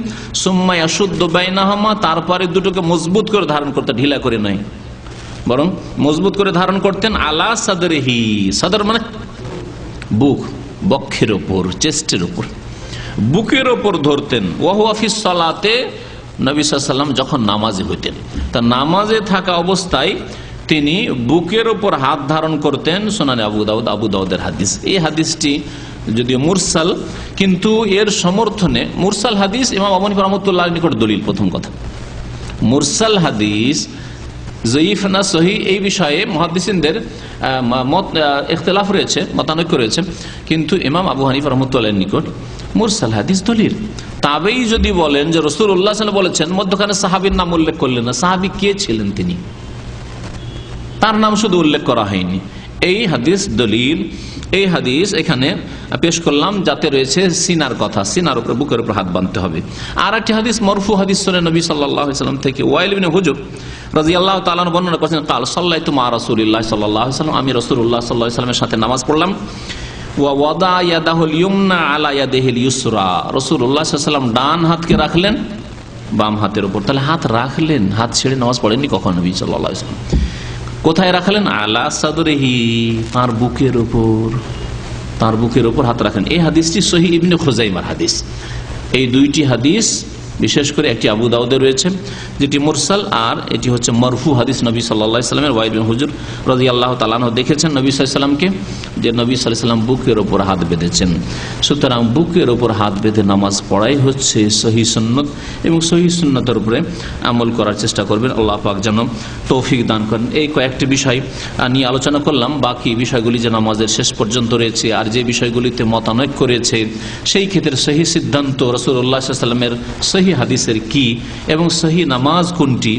সুম্মা ইয়াশুদ্দু বাইনাহুমা, তারপরে দুটোকে মজবুত করে ধারণ করতে, ঢিলা করে নয়, বরং মজবুত করে ধারণ করতেন। আলা সাদরিহি, সাদর মানে বুক, বক্ষের ওপর, চেস্টের ওপর, বুকের ওপর ধরতেন। ওয়া হুয়া ফিস সালাতে, নবী সাল্লাল্লাহু আলাইহি ওয়াসাল্লাম যখন নামাজে হইতেন, তা নামাজে থাকা অবস্থায় তিনি বুকের ওপর হাত ধারণ করতেন। সুনানে আবু দাউদের হাদিস। এই হাদিসটি যদিও মুরসাল, কিন্তু এর সমর্থনে মুরসাল হাদিস ইমাম আবু হানিফা রাহমাতুল্লাহ নিকট দলিল। প্রথম কথা, মুরসাল হাদিস জয়ীফ না সহি এই বিষয়ে মুহাদ্দিসিনদের মত ইখতিলাফ রয়েছে, মতানৈক্য রয়েছে, কিন্তু ইমাম আবু হানিফা রাহমাতুল্লাহর নিকট মুরসাল হাদিস দলিল। তাবেই যদি বলেন যে রাসূলুল্লাহ সাল্লাল্লাহু আলাইহি ওয়াসাল্লাম বলেছেন, মধ্যখানে সাহাবীর নাম উল্লেখ করলেন না, সাহাবী কে ছিলেন তিনি, তার নাম শুধু উল্লেখ করা হয়নি, এই হাদিস দলিল। এই হাদিস এখানে পেশ করলাম যাতে রয়েছে সিনার কথা, সিনার উপর, বুকের উপর হাত বাঁধতে হবে। আর একটি হাদিস মরফু হাদিস শুনে নবী সাল্লাল্লাহু আলাইহি ওয়াসাল্লাম থেকে ওয়াইল ইবনে হুজর রাদিয়াল্লাহু তাআলা আনহু বর্ণনা করেছেন, কাল সাল্লাইতু মা রাসূলিল্লাহ সাল্লাল্লাহু আলাইহি ওয়াসাল্লাম, আমি রাসূলুল্লাহ সাল্লাল্লাহু আলাইহি ওয়াসাল্লামের সাথে নামাজ পড়লাম। ওয়া ওয়াদা ইয়াদাহুল ইয়ুমনা আলা ইয়াদিহিল ইউসরা, রাসূলুল্লাহ সাল্লাল্লাহু আলাইহি ওয়াসাল্লাম ডান হাতকে রাখলেন বাম হাতের উপর। তাহলে হাত রাখলেন, হাত ছেড়ে নামাজ পড়েননি কখন নবী সাল্লাল্লাহু আলাইহি ওয়াসাল্লাম। কোথায় রাখলেন? আলা সাদরিহি, তার বুকের উপর, তার বুকের উপর হাত রাখেন। এই হাদিসটি সহিহ ইবনে খুজাইমার হাদিস। এই দুইটি হাদিস, বিশেষ করে একটি আবু দাউদে রয়েছে যেটি মুরসাল, আর এটি হচ্ছে মরফু হাদিস। নবী সাল্লাল্লাহু আলাইহি ওয়াসাল্লামের ওয়াইল ইবনে হুজর রাদিয়াল্লাহু তাআলা আনহু দেখেছেন নবী সাল্লাল্লাহু আলাইহি ওয়াসাল্লামকে, যে নবী সাল্লাল্লাহু আলাইহি ওয়াসাল্লাম বুকের উপর হাত বেঁধেছেন। সুতরাং বুকের উপর হাত বেঁধে নামাজ পড়াই হচ্ছে সহিহ সুন্নাত, এবং সহিহ সুন্নাতের উপরে আমল করার চেষ্টা করবেন। আল্লাহ পাক যেন তৌফিক দান করেন। এই কয়েকটি বিষয় নিয়ে আলোচনা করলাম। বাকি বিষয়গুলি যে নামাজের শেষ পর্যন্ত রয়েছে, আর যে বিষয়গুলিতে মতানৈক্য রয়েছে, সেই ক্ষেত্রে সহিহ সিদ্ধান্ত রাসূলুল্লাহ সাল্লাল্লাহু আলাইহি ওয়াসাল্লামের সহিহ হাদিসের কি এবং সহিহ নামাজ কোনটি,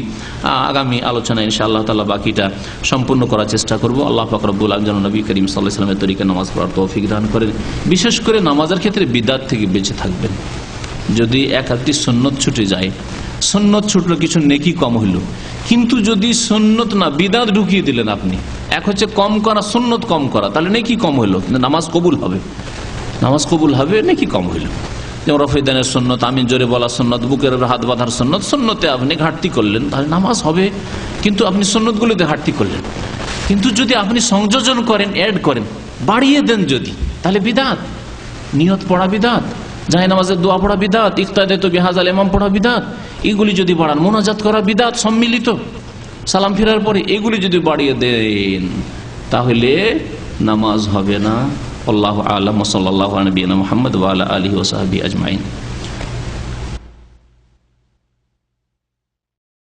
আগামী আলোচনায় ইনশাআল্লাহ তাআলা বাকিটা সম্পূর্ণ করার চেষ্টা করব। আল্লাহ পাক রব্বুল আলামিন যেন নবী করিম সাল্লাল্লাহু আলাইহি ওয়াসাল্লামের তরিকায় নামাজ পড়ার তৌফিক দান করেন। বিশেষ করে নামাজের ক্ষেত্রে বিদআত থেকে বেঁচে থাকবেন। যদি এক আধটি সুন্নত ছুটে যায়, সুন্নত ছুটলো, কিছু নেকি কম হইলো, কিন্তু যদি সুন্নত না বিদআত ঢুকিয়ে দিলেন আপনি, এক হচ্ছে কম করা, সুন্নত কম করা, তাহলে নেকি কম হইলো, কিন্তু নামাজ কবুল হবে, নামাজ কবুল হবে, নেকি কম হইলো। যেমন রফিদানের সুন্নত, আমিন জোরে বলা সুন্নত, বুকের উপর হাত বাঁধার সুন্নত, সুন্নতে আপনি ঘাটতি করলেন, তাহলে নামাজ হবে, কিন্তু আপনি সুন্নতগুলোতে ঘাটতি করলেন। কিন্তু যদি আপনি সংযোজন করেন, অ্যাড করেন, বাড়িয়ে দেন যদি, তাহলে বিদআত। নিয়ত পড়া বিদআত, জায়নামাজের দোয়া পড়া বিদআত, ইক্তাদাতু বিহাযাল ইমাম পড়া বিদআত, এগুলি যদি বাড়ান, মুনাজাত করা বিদআত সম্মিলিত, সালাম ফেরার পরে এগুলি যদি বাড়িয়ে দেন, তাহলে নামাজ হবে না। আল্লাহু আ'লাম। সাল্লাল্লাহু আলা নবিয়িনা মুহাম্মদ ওয়া আলা আলিহি ওয়া সাহবিহি আজমাইন।